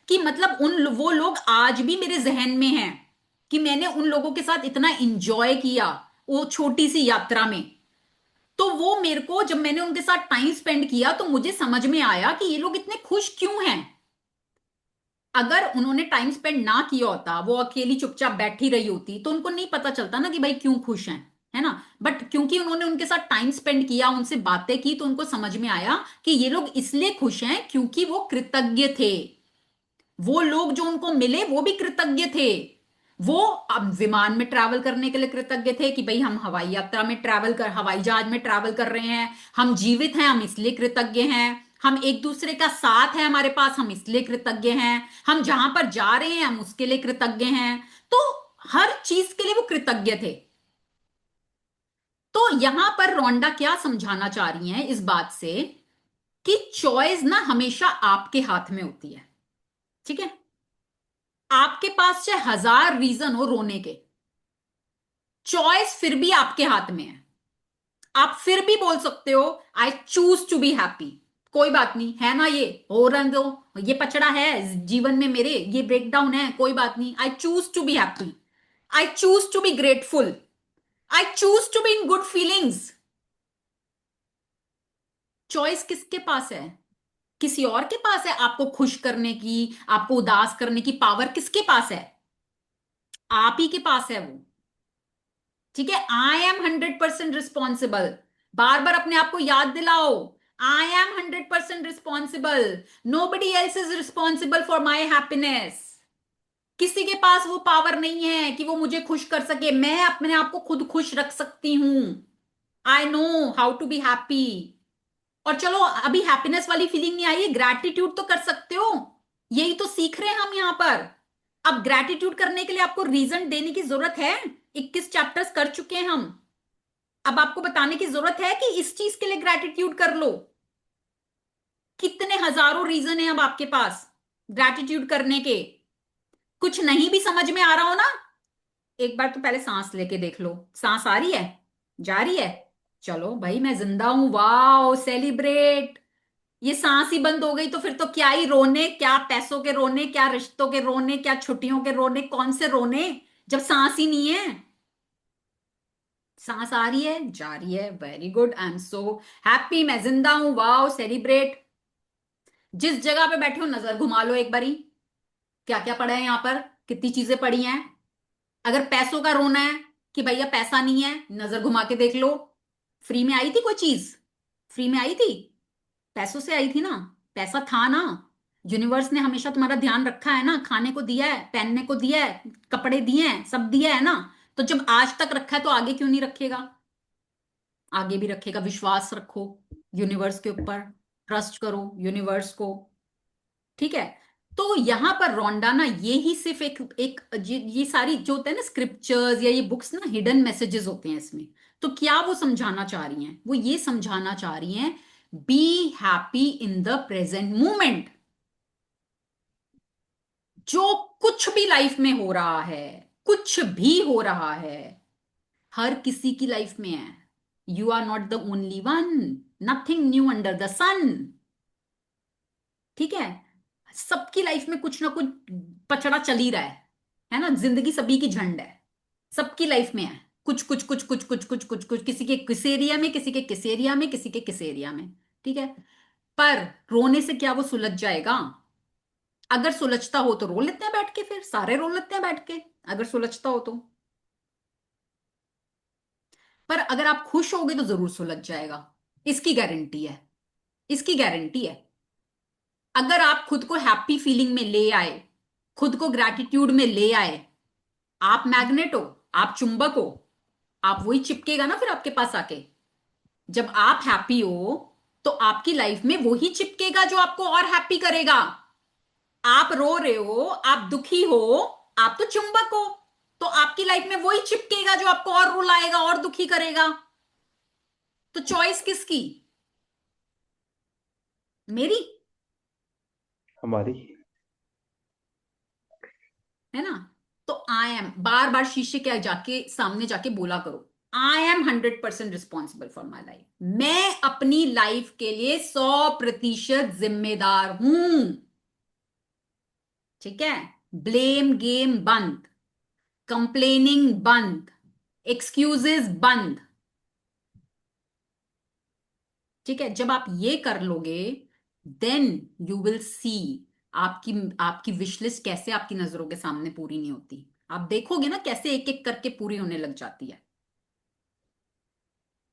S1: कि मतलब उन वो लोग आज भी मेरे जहन में हैं, कि मैंने उन लोगों के साथ इतना इंजॉय किया वो छोटी सी यात्रा में। तो वो मेरे को, जब मैंने उनके साथ टाइम स्पेंड किया, तो मुझे समझ में आया कि ये लोग इतने खुश क्यों हैं। अगर उन्होंने टाइम स्पेंड ना किया होता, वो अकेली चुपचाप बैठी रही होती, तो उनको नहीं पता चलता ना कि भाई क्यों खुश हैं, है ना। बट क्योंकि उन्होंने उनके साथ टाइम स्पेंड किया, उनसे बातें की, तो उनको समझ में आया कि ये लोग इसलिए खुश हैं क्योंकि वो कृतज्ञ थे। वो लोग जो उनको मिले वो भी कृतज्ञ थे। वो अब विमान में ट्रैवल करने के लिए कृतज्ञ थे कि भाई हम हवाई यात्रा में ट्रैवल कर, हवाई जहाज में ट्रैवल कर रहे हैं, हम जीवित हैं, हम इसलिए कृतज्ञ हैं। हम एक दूसरे का साथ है हमारे पास, हम इसलिए कृतज्ञ हैं। हम जहां पर जा रहे हैं हम उसके लिए कृतज्ञ हैं। तो हर चीज के लिए वो कृतज्ञ थे। तो यहां पर रोंडा क्या समझाना चाह रही हैं इस बात से, कि चॉइस ना हमेशा आपके हाथ में होती है। ठीक है, आपके पास चाहे 1000 रीजन हो रोने के, चॉइस फिर भी आपके हाथ में है। आप फिर भी बोल सकते हो I choose to be happy. कोई बात नहीं, है ना, ये हो रन दो, ये पचड़ा है जीवन में मेरे, ये ब्रेकडाउन है, कोई बात नहीं, I choose to be happy, I choose to be grateful, I choose to be in good feelings. Choice किसके पास है? किसी और के पास है आपको खुश करने की, आपको उदास करने की पावर किसके पास है? आप ही के पास है वो। ठीक है, आई एम 100% रिस्पॉन्सिबल। बार बार अपने आप को याद दिलाओ, I am 100% responsible. Nobody else is responsible for my happiness. किसी के पास वो पावर नहीं है कि वो मुझे खुश कर सके, मैं अपने आप को खुद खुश रख सकती हूं। I know how to be happy. और चलो, अभी हैप्पीनेस वाली फीलिंग नहीं आई है, ग्रैटिट्यूड तो कर सकते हो। यही तो सीख रहे हैं हम यहां पर। अब ग्रैटिट्यूड करने के लिए आपको रीजन देने की जरूरत है? 21 चैप्टर्स कर चुके हैं हम। अब आपको बताने की जरूरत है कि इस चीज के लिए ग्रैटिट्यूड कर लो। कितने हजारों रीजन है अब आपके पास ग्रैटिट्यूड करने के। कुछ नहीं भी समझ में आ रहा हो ना, एक बार तो पहले सांस लेके देख लो। सांस आ रही है, जा रही है, चलो भाई मैं जिंदा हूं, वाओ सेलिब्रेट। ये सांस ही बंद हो गई तो फिर तो क्या ही रोने, क्या पैसों के रोने, क्या रिश्तों के रोने, क्या छुट्टियों के रोने, कौन से रोने, जब सांस ही नहीं है। सांस आ रही है, जा रही है, very good, I am so happy, मैं जिंदा हूं, वाओ सेलिब्रेट। जिस जगह पे बैठे हो नजर घुमा लो एक बारी, क्या क्या पड़ा है यहाँ पर, कितनी चीजें पड़ी हैं। अगर पैसों का रोना है कि भैया पैसा नहीं है, नजर घुमा के देख लो। फ्री में आई थी कोई चीज? फ्री में आई थी? पैसों से आई थी ना। पैसा था ना। यूनिवर्स ने हमेशा तुम्हारा ध्यान रखा है ना, खाने को दिया है, पहनने को दिया है, कपड़े दिए हैं, सब दिया है ना। तो जब आज तक रखा है तो आगे क्यों नहीं रखेगा? आगे भी रखेगा। विश्वास रखो यूनिवर्स के ऊपर, ट्रस्ट करो यूनिवर्स को। ठीक है। तो यहां पर रोंडा ना, ये ही सिर्फ एक एक ये सारी जो होते हैं ना स्क्रिप्चर्स या ये बुक्स ना, हिडन मैसेजेस होते हैं इसमें। तो क्या वो समझाना चाह रही हैं? वो ये समझाना चाह रही हैं, be happy in the present moment. जो कुछ भी लाइफ में हो रहा है, कुछ भी हो रहा है, हर किसी की लाइफ में है। You are not the only one. Nothing new under the sun. ठीक है। सबकी लाइफ में कुछ ना कुछ पचड़ा चल ही रहा है ना। जिंदगी सभी की झंड है। सबकी लाइफ में है कुछ कुछ कुछ कुछ कुछ कुछ कुछ कुछ, किसी के किस एरिया में, किसी के किस एरिया में, किसी के किस एरिया में। ठीक है। पर रोने से क्या वो सुलझ जाएगा? अगर सुलझता हो तो रो लेते हैं बैठ के, फिर सारे रो लेते हैं बैठ के, अगर सुलझता हो तो। पर अगर आप खुश होगे तो जरूर सुलझ जाएगा। इसकी गारंटी है। इसकी गारंटी है। अगर आप खुद को हैप्पी फीलिंग में ले आए, खुद को ग्रैटिट्यूड में ले आए, आप मैग्नेट हो, आप चुंबक हो। आप वही चिपकेगा ना फिर आपके पास आके। जब आप हैप्पी हो तो आपकी लाइफ में वही चिपकेगा जो आपको और हैप्पी करेगा। आप रो रहे हो, आप दुखी हो, आप तो चुंबक हो। तो आपकी लाइफ में वही चिपकेगा जो आपको और रुलाएगा और दुखी करेगा। तो चॉइस किसकी? मेरी।
S2: हमारी।
S1: है ना। तो आई एम, बार बार शीशे के जाके सामने जाके बोला करो, आई am 100% responsible for my life. मैं अपनी लाइफ के लिए 100% जिम्मेदार हूं। ठीक है। ब्लेम गेम बंद। कंप्लेनिंग बंद। एक्सक्यूजेस बंद। ठीक है। जब आप ये कर लोगे, देन यू विल सी आपकी आपकी विश लिस्ट कैसे आपकी नजरों के सामने पूरी नहीं होती। आप देखोगे ना कैसे एक एक करके पूरी होने लग जाती है।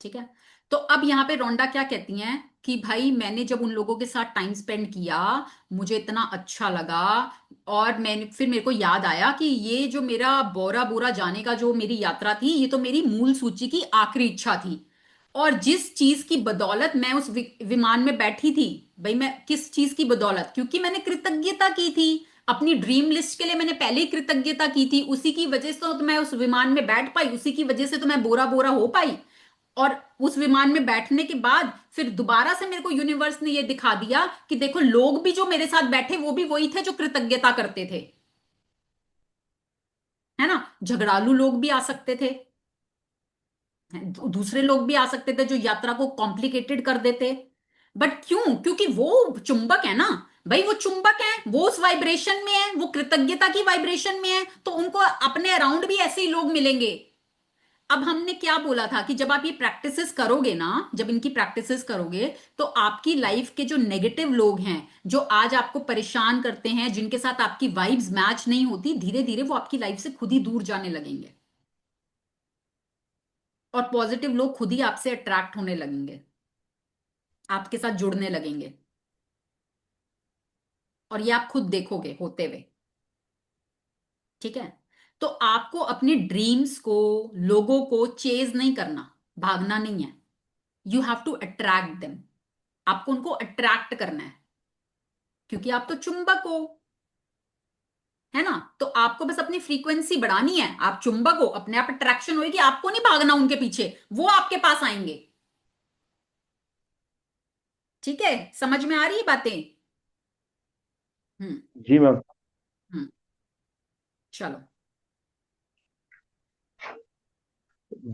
S1: ठीक है। तो अब यहां पे रोंडा क्या कहती हैं कि भाई मैंने जब उन लोगों के साथ टाइम स्पेंड किया, मुझे इतना अच्छा लगा। और मैंने फिर मेरे को याद आया कि ये जो मेरा बोरा बोरा जाने का जो मेरी यात्रा थी, ये तो मेरी मूल सूची की आखिरी इच्छा थी। और जिस चीज की बदौलत मैं उस विमान में बैठी थी, भाई मैं किस चीज की बदौलत, क्योंकि मैंने कृतज्ञता की थी अपनी ड्रीम लिस्ट के लिए। मैंने पहले ही कृतज्ञता की थी, उसी की वजह से तो मैं उस विमान में बैठ पाई, उसी की वजह से तो मैं बोरा बोरा हो पाई। और उस विमान में बैठने के बाद फिर दोबारा से मेरे को यूनिवर्स ने ये दिखा दिया कि देखो लोग भी जो मेरे साथ बैठे वो भी वही थे जो कृतज्ञता करते थे। है ना। झगड़ालू लोग भी आ सकते थे, दूसरे लोग भी आ सकते थे जो यात्रा को कॉम्प्लिकेटेड कर देते। बट क्यों? क्योंकि वो चुंबक है ना। भाई वो चुंबक है, वो उस वाइब्रेशन में है, वो कृतज्ञता की वाइब्रेशन में है, तो उनको अपने अराउंड भी ऐसे ही लोग मिलेंगे। अब हमने क्या बोला था कि जब आप ये प्रैक्टिसेस करोगे ना, जब इनकी प्रैक्टिसेस करोगे, तो आपकी लाइफ के जो नेगेटिव लोग हैं, जो आज आपको परेशान करते हैं, जिनके साथ आपकी वाइब्स मैच नहीं होती, धीरे धीरे वो आपकी लाइफ से खुद ही दूर जाने लगेंगे। और पॉजिटिव लोग खुद ही आपसे अट्रैक्ट होने लगेंगे, आपके साथ जुड़ने लगेंगे। और ये आप खुद देखोगे होते हुए। ठीक है। तो आपको अपनी ड्रीम्स को, लोगों को चेज नहीं करना, भागना नहीं है। You have to attract them. आपको उनको अट्रैक्ट करना है, क्योंकि आप तो चुंबक हो। है ना। तो आपको बस अपनी फ्रीक्वेंसी बढ़ानी है। आप चुंबक हो, अपने आप अट्रैक्शन होगी, आपको नहीं भागना उनके पीछे, वो आपके पास आएंगे। ठीक है। समझ में आ रही है बातें? हम्म।
S2: जी मैम।
S1: हम्म। चलो।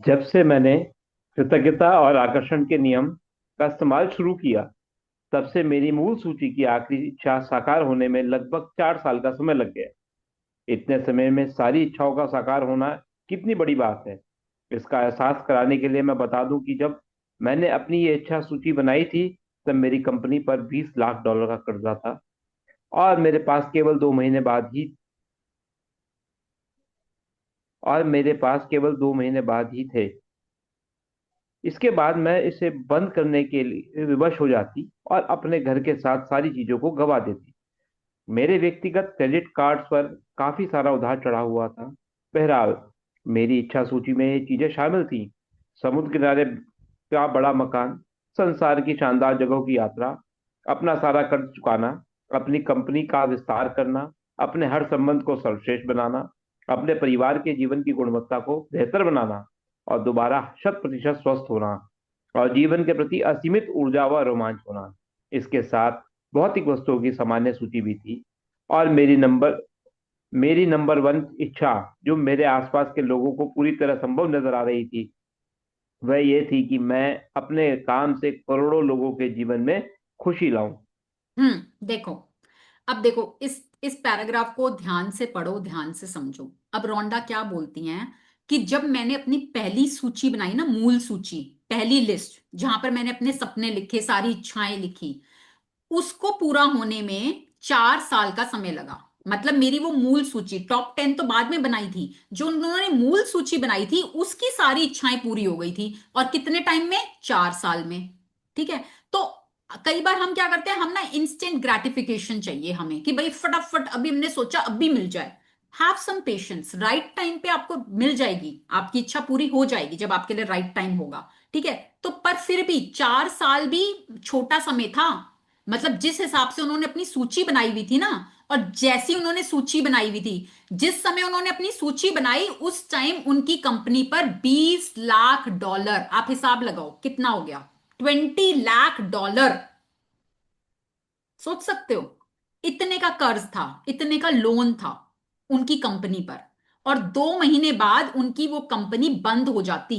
S2: जब से मैंने कृतज्ञता और आकर्षण के नियम का इस्तेमाल शुरू किया, तब से मेरी मूल सूची की आखिरी इच्छा साकार होने में लगभग 4 साल का समय लग गया। इतने समय में सारी इच्छाओं का साकार होना कितनी बड़ी बात है, इसका एहसास कराने के लिए मैं बता दूं कि जब मैंने अपनी ये इच्छा सूची बनाई थी, तब मेरी कंपनी पर $20 लाख का कर्जा था, और मेरे पास केवल 2 महीने बाद ही और मेरे पास केवल 2 महीने बाद ही थे। इसके बाद मैं इसे बंद करने के लिए विवश हो जाती और अपने घर के साथ सारी चीजों को गवा देती। मेरे व्यक्तिगत क्रेडिट कार्ड्स पर काफी सारा उधार चढ़ा हुआ था। बहरहाल, मेरी इच्छा सूची में ये चीजें शामिल थी: समुद्र किनारे का बड़ा मकान, संसार की शानदार जगहों की यात्रा, अपना सारा कर्ज चुकाना, अपनी कंपनी का विस्तार करना, अपने हर संबंध को सर्वश्रेष्ठ बनाना, अपने परिवार के जीवन की गुणवत्ता को बेहतर बनाना, और दोबारा 100% स्वस्थ होना, और जीवन के प्रति असीमित ऊर्जा व रोमांच होना। इसके साथ भौतिक वस्तुओं की सामान्य सूची भी थी। और मेरी नंबर 1 इच्छा, जो मेरे आसपास के लोगों को पूरी तरह संभव नजर आ रही थी, वह ये थी कि मैं अपने काम से करोड़ों लोगों के जीवन में खुशी लाऊं।
S1: देखो, अब देखो, इस पैराग्राफ को ध्यान से पढ़ो, ध्यान से समझो। अब रोंडा क्या बोलती हैं कि जब मैंने अपनी पहली सूची बनाई ना, मूल सूची, पहली लिस्ट जहां पर मैंने अपने सपने लिखे, सारी इच्छाएं लिखी, उसको पूरा होने में 4 साल का समय लगा। मतलब मेरी वो मूल सूची, टॉप 10 तो बाद में बनाई थी, जो उन्होंने मूल सूची बनाई थी उसकी सारी इच्छाएं पूरी हो गई थी। और कितने टाइम में? 4 साल में। ठीक है। तो कई बार हम क्या करते हैं, हम ना इंस्टेंट ग्रेटिफिकेशन चाहिए हमें कि भाई फटाफट, अभी हमने सोचा अभी मिल जाए। Have some patience, right time पे आपको मिल जाएगी, आपकी इच्छा पूरी हो जाएगी जब आपके लिए राइट टाइम होगा। ठीक है। तो पर फिर भी 4 साल भी छोटा समय था। मतलब जिस हिसाब से उन्होंने अपनी सूची बनाई हुई थी ना, और जैसी उन्होंने सूची बनाई हुई थी, जिस समय उन्होंने अपनी सूची बनाई उस टाइम उनकी कंपनी पर $20 लाख, आप हिसाब लगाओ कितना हो गया, $20 लाख। सोच सकते हो, इतने का कर्ज था, इतने का लोन था उनकी कंपनी पर। और 2 महीने बाद उनकी वो कंपनी बंद हो जाती,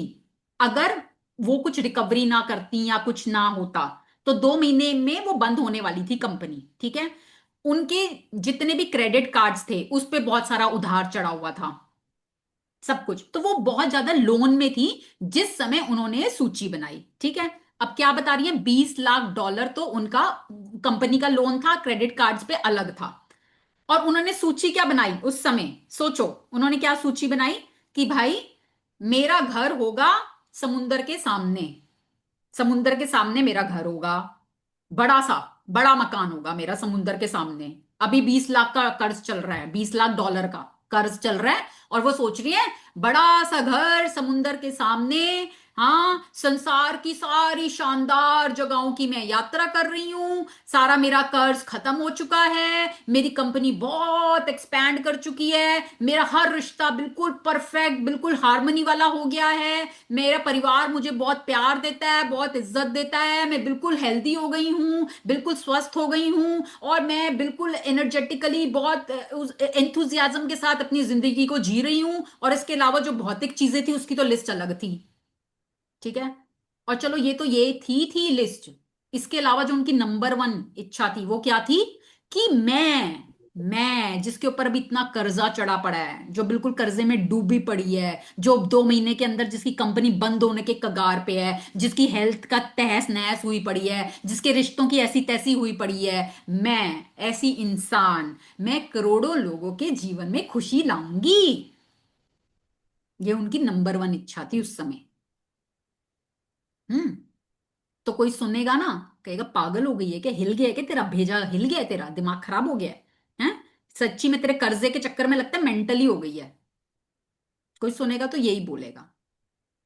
S1: अगर वो कुछ रिकवरी ना करती या कुछ ना होता। तो 2 महीने में वो बंद होने वाली थी कंपनी। ठीक है। उनके जितने भी क्रेडिट कार्ड्स थे उस पे बहुत सारा उधार चढ़ा हुआ था, सब कुछ। तो वो बहुत ज्यादा लोन में थी जिस समय उन्होंने सूची बनाई। ठीक है। अब क्या बता रही है, $20 लाख तो उनका कंपनी का लोन था, क्रेडिट कार्ड्स पे अलग था। और उन्होंने सूची क्या बनाई उस समय, सोचो। उन्होंने क्या सूची बनाई कि भाई मेरा घर होगा समुंदर के सामने, समुंदर के सामने मेरा घर होगा, बड़ा सा, बड़ा मकान होगा मेरा समुंदर के सामने। अभी 20 लाख का कर्ज चल रहा है, $20 लाख का कर्ज चल रहा है। और वो सोच रही है बड़ा सा घर समुंदर के सामने, हाँ, संसार की सारी शानदार जगहों की मैं यात्रा कर रही हूं, सारा मेरा कर्ज खत्म हो चुका है, मेरी कंपनी बहुत एक्सपैंड कर चुकी है, मेरा हर रिश्ता बिल्कुल परफेक्ट, बिल्कुल हार्मनी वाला हो गया है, मेरा परिवार मुझे बहुत प्यार देता है, बहुत इज्जत देता है, मैं बिल्कुल हेल्दी हो गई हूँ, बिल्कुल स्वस्थ हो गई हूँ, और मैं बिल्कुल एनर्जेटिकली बहुत उस एंथुजियाज्म के साथ अपनी जिंदगी को जी रही हूँ। और इसके अलावा जो भौतिक चीजें थी उसकी तो लिस्ट अलग थी। ठीक है। और चलो ये तो ये थी लिस्ट। इसके अलावा जो उनकी नंबर 1 इच्छा थी वो क्या थी, कि मैं जिसके ऊपर अभी इतना कर्जा चढ़ा पड़ा है, जो बिल्कुल कर्जे में डूबी पड़ी है, जो 2 महीने के अंदर जिसकी कंपनी बंद होने के कगार पे है, जिसकी हेल्थ का तहस नहस हुई पड़ी है, जिसके रिश्तों की ऐसी तैसी हुई पड़ी है, मैं ऐसी इंसान, मैं करोड़ों लोगों के जीवन में खुशी लाऊंगी। ये उनकी नंबर 1 इच्छा थी उस समय। हम्म। तो कोई सुनेगा ना, कहेगा पागल हो गई है क्या, हिल गया है क्या, तेरा भेजा हिल गया है, तेरा दिमाग खराब हो गया है, हैं? सच्ची में तेरे कर्जे के चक्कर में लगता है मेंटली हो गई है। कोई सुनेगा तो यही बोलेगा।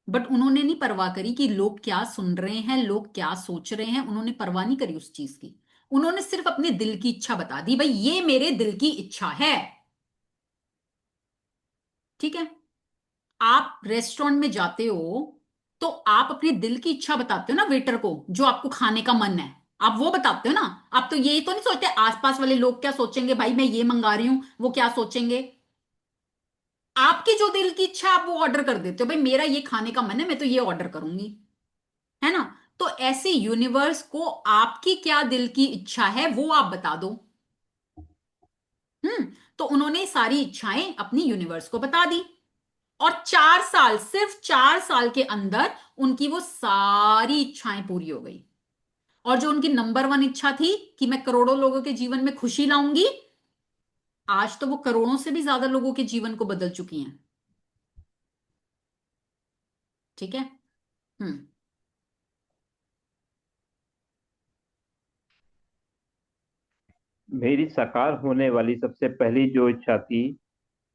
S1: बट उन्होंने नहीं परवाह करी कि लोग क्या सुन रहे हैं, लोग क्या सोच रहे हैं, उन्होंने परवाह नहीं करी उस चीज की। उन्होंने सिर्फ अपने दिल की इच्छा बता दी, भाई ये मेरे दिल की इच्छा है। ठीक है। आप रेस्टोरेंट में जाते हो तो आप अपने दिल की इच्छा बताते हो ना वेटर को, जो आपको खाने का मन है, आप वो बताते हो ना। आप तो ये तो नहीं सोचते आसपास वाले लोग क्या सोचेंगे, भाई मैं ये मंगा रही हूं वो क्या सोचेंगे। आपकी जो दिल की इच्छा आप वो ऑर्डर कर देते हो, भाई मेरा ये खाने का मन है, मैं तो ये ऑर्डर करूंगी, है ना। तो ऐसे यूनिवर्स को आपकी क्या दिल की इच्छा है वो आप बता दो। तो उन्होंने सारी इच्छाएं अपनी यूनिवर्स को बता दी। और 4 साल, सिर्फ 4 साल के अंदर उनकी वो सारी इच्छाएं पूरी हो गई। और जो उनकी नंबर वन इच्छा थी कि मैं करोड़ों लोगों के जीवन में खुशी लाऊंगी, आज तो वो करोड़ों से भी ज्यादा लोगों के जीवन को बदल चुकी हैं। ठीक है। हम्म।
S2: मेरी साकार होने वाली सबसे पहली जो इच्छा थी,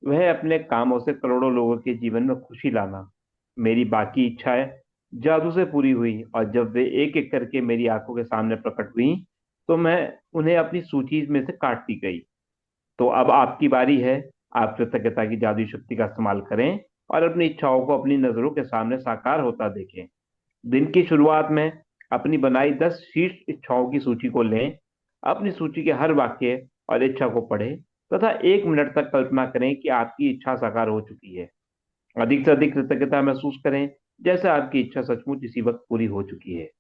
S2: वह अपने कामों से करोड़ों लोगों के जीवन में खुशी लाना। मेरी बाकी इच्छाएं जादू से पूरी हुई, और जब वे एक एक करके मेरी आंखों के सामने प्रकट हुई, तो मैं उन्हें अपनी सूची में से काटती गई। तो अब आपकी बारी है। आप कृतज्ञता की जादुई शक्ति का इस्तेमाल करें और अपनी इच्छाओं को अपनी नजरों के सामने साकार होता देखें। दिन की शुरुआत में अपनी बनाई 10 शीर्ष इच्छाओं की सूची को लें। अपनी सूची के हर वाक्य और इच्छा को पढ़ें तथा 1 मिनट तक कल्पना करें कि आपकी इच्छा साकार हो चुकी है। अधिक से अधिक कृतज्ञता महसूस करें, जैसे आपकी इच्छा सचमुच इसी वक्त पूरी हो चुकी है।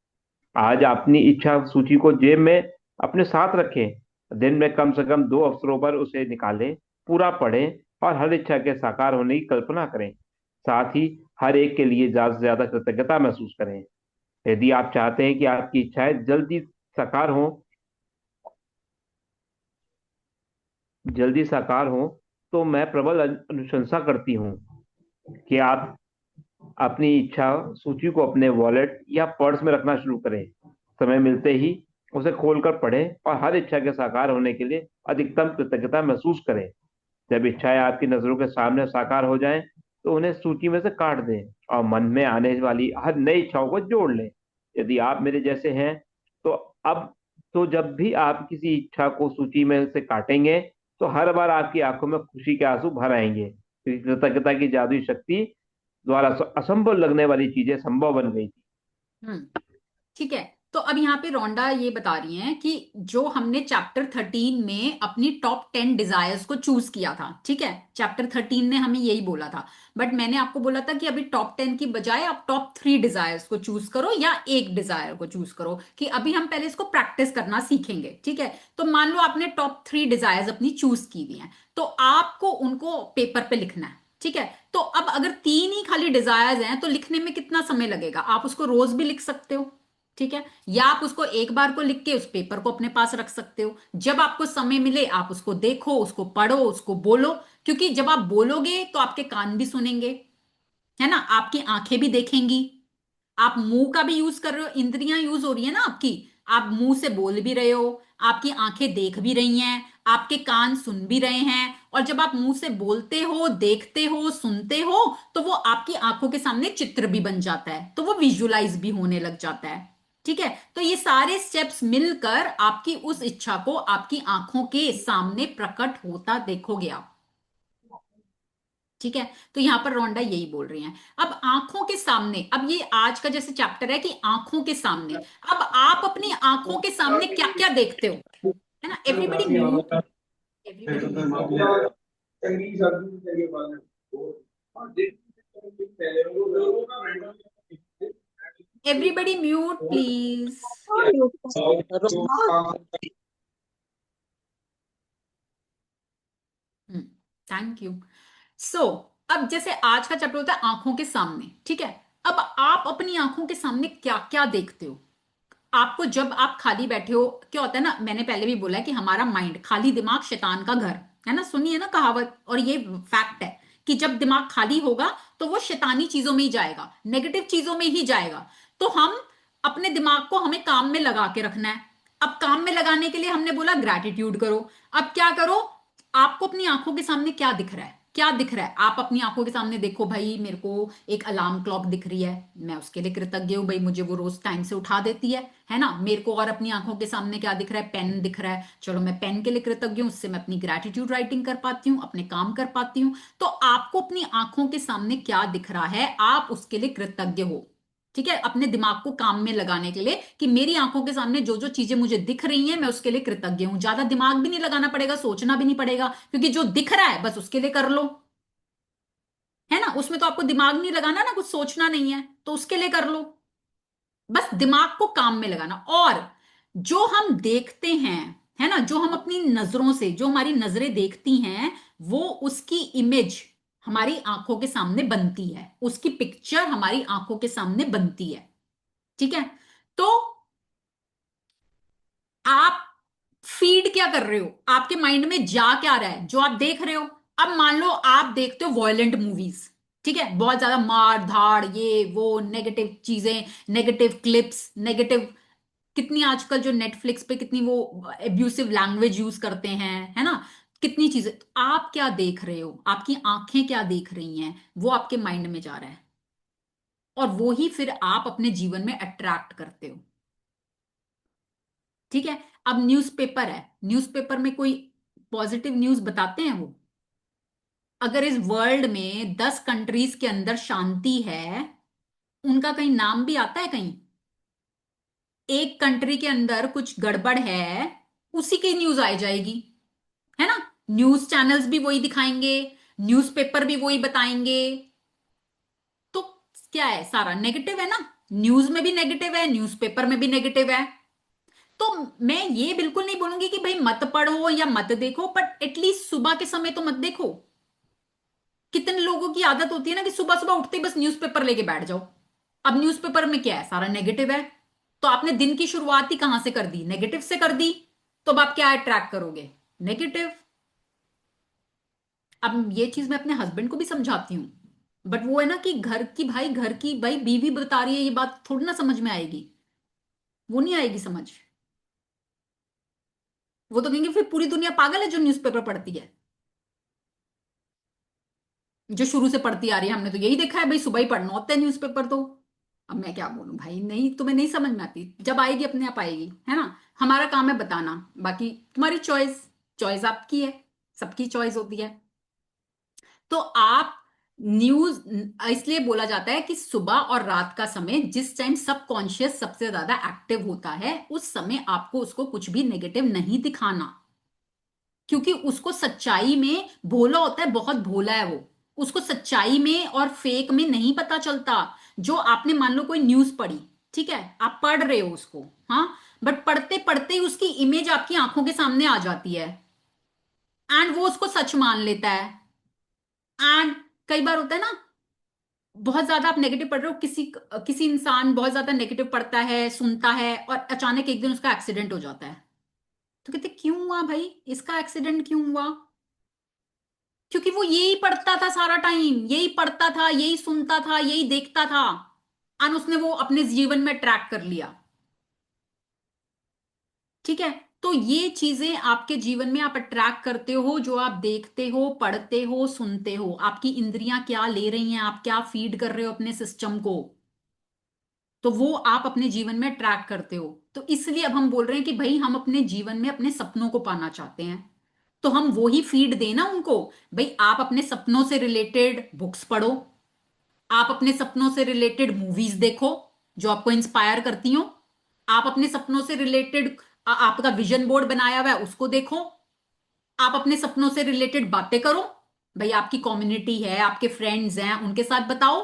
S2: आज अपनी इच्छा सूची को जेब में अपने साथ रखें। दिन में कम से कम 2 अवसरों पर उसे निकालें, पूरा पढ़ें और हर इच्छा के साकार होने की कल्पना करें। साथ ही हर एक के लिए ज्यादा से ज्यादा कृतज्ञता महसूस करें। यदि आप चाहते हैं कि आपकी इच्छाएं जल्दी साकार हो, तो मैं प्रबल अनुशंसा करती हूँ कि आप अपनी इच्छा सूची को अपने वॉलेट या पर्स में रखना शुरू करें। समय मिलते ही उसे खोलकर पढ़ें और हर इच्छा के साकार होने के लिए अधिकतम कृतज्ञता महसूस करें। जब इच्छाएं आपकी नजरों के सामने साकार हो जाएं, तो उन्हें सूची में से काट दें और मन में आने वाली हर नई इच्छाओं को जोड़ लें। यदि आप मेरे जैसे हैं, तो अब तो जब भी आप किसी इच्छा को सूची में से काटेंगे, तो हर बार आपकी आंखों में खुशी के आंसू भर आएंगे, क्योंकि कृतज्ञता की जादुई शक्ति द्वारा असंभव लगने वाली चीजें संभव बन गई थी।
S1: हम्म। ठीक है। तो अब यहाँ पे रोंडा ये बता रही हैं कि जो हमने चैप्टर 13 में अपनी टॉप 10 डिजायर्स को चूज किया था, ठीक है, चैप्टर 13 ने हमें यही बोला था। बट मैंने आपको बोला था कि अभी टॉप 10 की बजाय आप टॉप 3 डिजायर्स को चूज करो या एक डिजायर को चूज करो, कि अभी हम पहले इसको प्रैक्टिस करना सीखेंगे। ठीक है। तो मान लो आपने टॉप 3 डिजायर्स अपनी चूज की हुई हैं, तो आपको उनको पेपर पे लिखना है। ठीक है। तो अब अगर 3 ही खाली डिजायर्स हैं तो लिखने में कितना समय लगेगा? आप उसको रोज भी लिख सकते हो। ठीक है। या आप उसको एक बार को लिख के उस पेपर को अपने पास रख सकते हो। जब आपको समय मिले आप उसको देखो, उसको पढ़ो, उसको बोलो। क्योंकि जब आप बोलोगे तो आपके कान भी सुनेंगे, है ना, आपकी आंखें भी देखेंगी। आप मुंह का भी यूज कर रहे हो, इंद्रियां यूज हो रही है ना आपकी। आप मुंह से बोल भी रहे हो, आपकी आंखें देख भी रही हैं, आपके कान सुन भी रहे हैं। और जब आप मुंह से बोलते हो, देखते हो, सुनते हो, तो वो आपकी आंखों के सामने चित्र भी बन जाता है, तो वो विजुलाइज भी होने लग जाता है। ठीक है। तो ये सारे स्टेप्स मिलकर आपकी उस इच्छा को आपकी आंखों के सामने प्रकट होता देखोगे आप। ठीक है। तो यहां पर रोंडा यही बोल रही हैं। अब आंखों के सामने, अब ये आज का जैसे चैप्टर है कि आंखों के सामने, अब आप अपनी आंखों के सामने क्या क्या देखते हो, है ना? Everybody mute. Everybody mute. Everybody mute please. Thank you. So अब जैसे आज का चैप्टर होता है आंखों के सामने, ठीक है। अब आप अपनी आंखों के सामने क्या क्या देखते हो? आपको जब आप खाली बैठे हो, क्या होता है ना, मैंने पहले भी बोला है कि हमारा माइंड, खाली दिमाग शैतान का घर, है ना, सुनिए ना कहावत, और ये फैक्ट है कि जब दिमाग खाली होगा तो वो शैतानी चीजों में ही जाएगा, नेगेटिव चीजों में ही जाएगा। तो हम अपने दिमाग को हमें काम में लगा के रखना है। अब काम में लगाने के लिए हमने बोला ग्रैटिट्यूड करो। अब क्या करो? आपको अपनी आंखों के सामने क्या दिख रहा है? क्या दिख रहा है? आप अपनी आंखों के सामने देखो, भाई मेरे को एक अलार्म क्लॉक दिख रही है, मैं उसके लिए कृतज्ञ हूं, भाई मुझे वो रोज टाइम से उठा देती है ना। मेरे को और अपनी आंखों के सामने क्या दिख रहा है? पेन दिख रहा है, चलो मैं पेन के लिए कृतज्ञ हूं, उससे मैं अपनी ग्रैटिट्यूड राइटिंग कर पाती हूँ, अपने काम कर पाती हूँ। तो आपको अपनी आंखों के सामने क्या दिख रहा है, आप उसके लिए कृतज्ञ हो। ठीक है। अपने दिमाग को काम में लगाने के लिए कि मेरी आंखों के सामने जो जो चीजें मुझे दिख रही हैं मैं उसके लिए कृतज्ञ हूं। ज्यादा दिमाग भी नहीं लगाना पड़ेगा, सोचना भी नहीं पड़ेगा, क्योंकि जो दिख रहा है बस उसके लिए कर लो, है ना। उसमें तो आपको दिमाग नहीं लगाना ना, कुछ सोचना नहीं है, तो उसके लिए कर लो। बस दिमाग को काम में लगाना। और जो हम देखते हैं, है ना, जो हम अपनी नजरों से, जो हमारी नजरें देखती हैं, वो उसकी इमेज हमारी आंखों के सामने बनती है, उसकी पिक्चर हमारी आंखों के सामने बनती है। ठीक है। तो क्या कर रहे हो, आपके माइंड में जा क्या रहा है जो आप देख रहे हो। अब मान लो आप देखते हो वॉयलेंट मूवीज, ठीक है, बहुत ज्यादा मार धाड़, ये वो नेगेटिव चीजें, नेगेटिव क्लिप्स, नेगेटिव, कितनी आजकल जो नेटफ्लिक्स पे कितनी वो एब्यूसिव लैंग्वेज यूज करते हैं, है ना, कितनी चीजें। तो आप क्या देख रहे हो, आपकी आंखें क्या देख रही हैं, वो आपके माइंड में जा रहा है, और वो ही फिर आप अपने जीवन में अट्रैक्ट करते हो। ठीक है। अब न्यूज़पेपर है, न्यूज़पेपर में कोई पॉजिटिव न्यूज बताते हैं वो। अगर इस वर्ल्ड में 10 कंट्रीज के अंदर शांति है, उनका कहीं नाम भी आता है कहीं। एक कंट्री के अंदर कुछ गड़बड़ है, उसी की न्यूज आ जाएगी, है ना। न्यूज चैनल्स भी वही दिखाएंगे, न्यूज़पेपर भी वही बताएंगे। तो क्या है, सारा नेगेटिव है ना। न्यूज में भी नेगेटिव है, न्यूज़पेपर में भी नेगेटिव है। तो मैं ये बिल्कुल नहीं बोलूंगी कि भाई मत पढ़ो या मत देखो, बट एटलीस्ट सुबह के समय तो मत देखो। कितने लोगों की आदत होती है ना कि सुबह सुबह उठते ही बस न्यूज़पेपर लेके बैठ जाओ। अब न्यूज़पेपर में क्या है, सारा नेगेटिव है। तो आपने दिन की शुरुआत ही कहां से कर दी, नेगेटिव से कर दी। तो अब आप क्या अट्रैक्ट करोगे, नेगेटिव। अब ये चीज मैं अपने हस्बैंड को भी समझाती हूँ, बट वो है ना कि घर की भाई बीवी बता रही है, ये बात थोड़ी ना समझ में आएगी, वो नहीं आएगी समझ। वो तो कहेंगे फिर पूरी दुनिया पागल है जो न्यूज़पेपर पढ़ती है, जो शुरू से पढ़ती आ रही है, हमने तो यही देखा है भाई, सुबह ही पढ़ना होता है न्यूज़पेपर तो। अब मैं क्या बोलूं भाई, नहीं तुम्हें नहीं समझ में आती, जब आएगी अपने आप आएगी, है ना। हमारा काम है बताना, बाकी तुम्हारी चॉइस, चॉइस आपकी है, सबकी चॉइस होती है। तो आप न्यूज, इसलिए बोला जाता है कि सुबह और रात का समय, जिस टाइम सबकॉन्शियस सबसे ज्यादा एक्टिव होता है, उस समय आपको उसको कुछ भी नेगेटिव नहीं दिखाना, क्योंकि उसको सच्चाई में भोला होता है, बहुत भोला है वो। उसको सच्चाई में और फेक में नहीं पता चलता। जो आपने मान लो कोई न्यूज पढ़ी, ठीक है, आप पढ़ रहे हो उसको, हाँ, बट पढ़ते पढ़ते ही उसकी इमेज आपकी आंखों के सामने आ जाती है, एंड वो उसको सच मान लेता है। एंड कई बार होता है ना, बहुत ज्यादा आप नेगेटिव पढ़ रहे हो, किसी किसी इंसान बहुत ज्यादा नेगेटिव पढ़ता है, सुनता है, और अचानक एक दिन उसका एक्सीडेंट हो जाता है। तो कहते क्यों हुआ भाई, इसका एक्सीडेंट क्यों हुआ। क्योंकि वो यही पढ़ता था सारा टाइम, यही पढ़ता था, यही सुनता था, यही देखता था, और उसने वो अपने जीवन में ट्रैक कर लिया। ठीक है। तो ये चीजें आपके जीवन में आप अट्रैक्ट करते हो, जो आप देखते हो, पढ़ते हो, सुनते हो, आपकी इंद्रियां क्या ले रही हैं, आप क्या फीड कर रहे हो अपने सिस्टम को, तो वो आप अपने जीवन में ट्रैक करते हो। तो इसलिए अब हम बोल रहे हैं कि भाई हम अपने जीवन में अपने सपनों को पाना चाहते हैं, तो हम वो ही फीड देना उनको। भाई आप अपने सपनों से रिलेटेड बुक्स पढ़ो, आप अपने सपनों से रिलेटेड मूवीज देखो जो आपको इंस्पायर करती हो, आप अपने सपनों से रिलेटेड आपका विजन बोर्ड बनाया हुआ है उसको देखो, आप अपने सपनों से रिलेटेड बातें करो, भाई आपकी कम्युनिटी है, आपके फ्रेंड्स हैं, उनके साथ बताओ,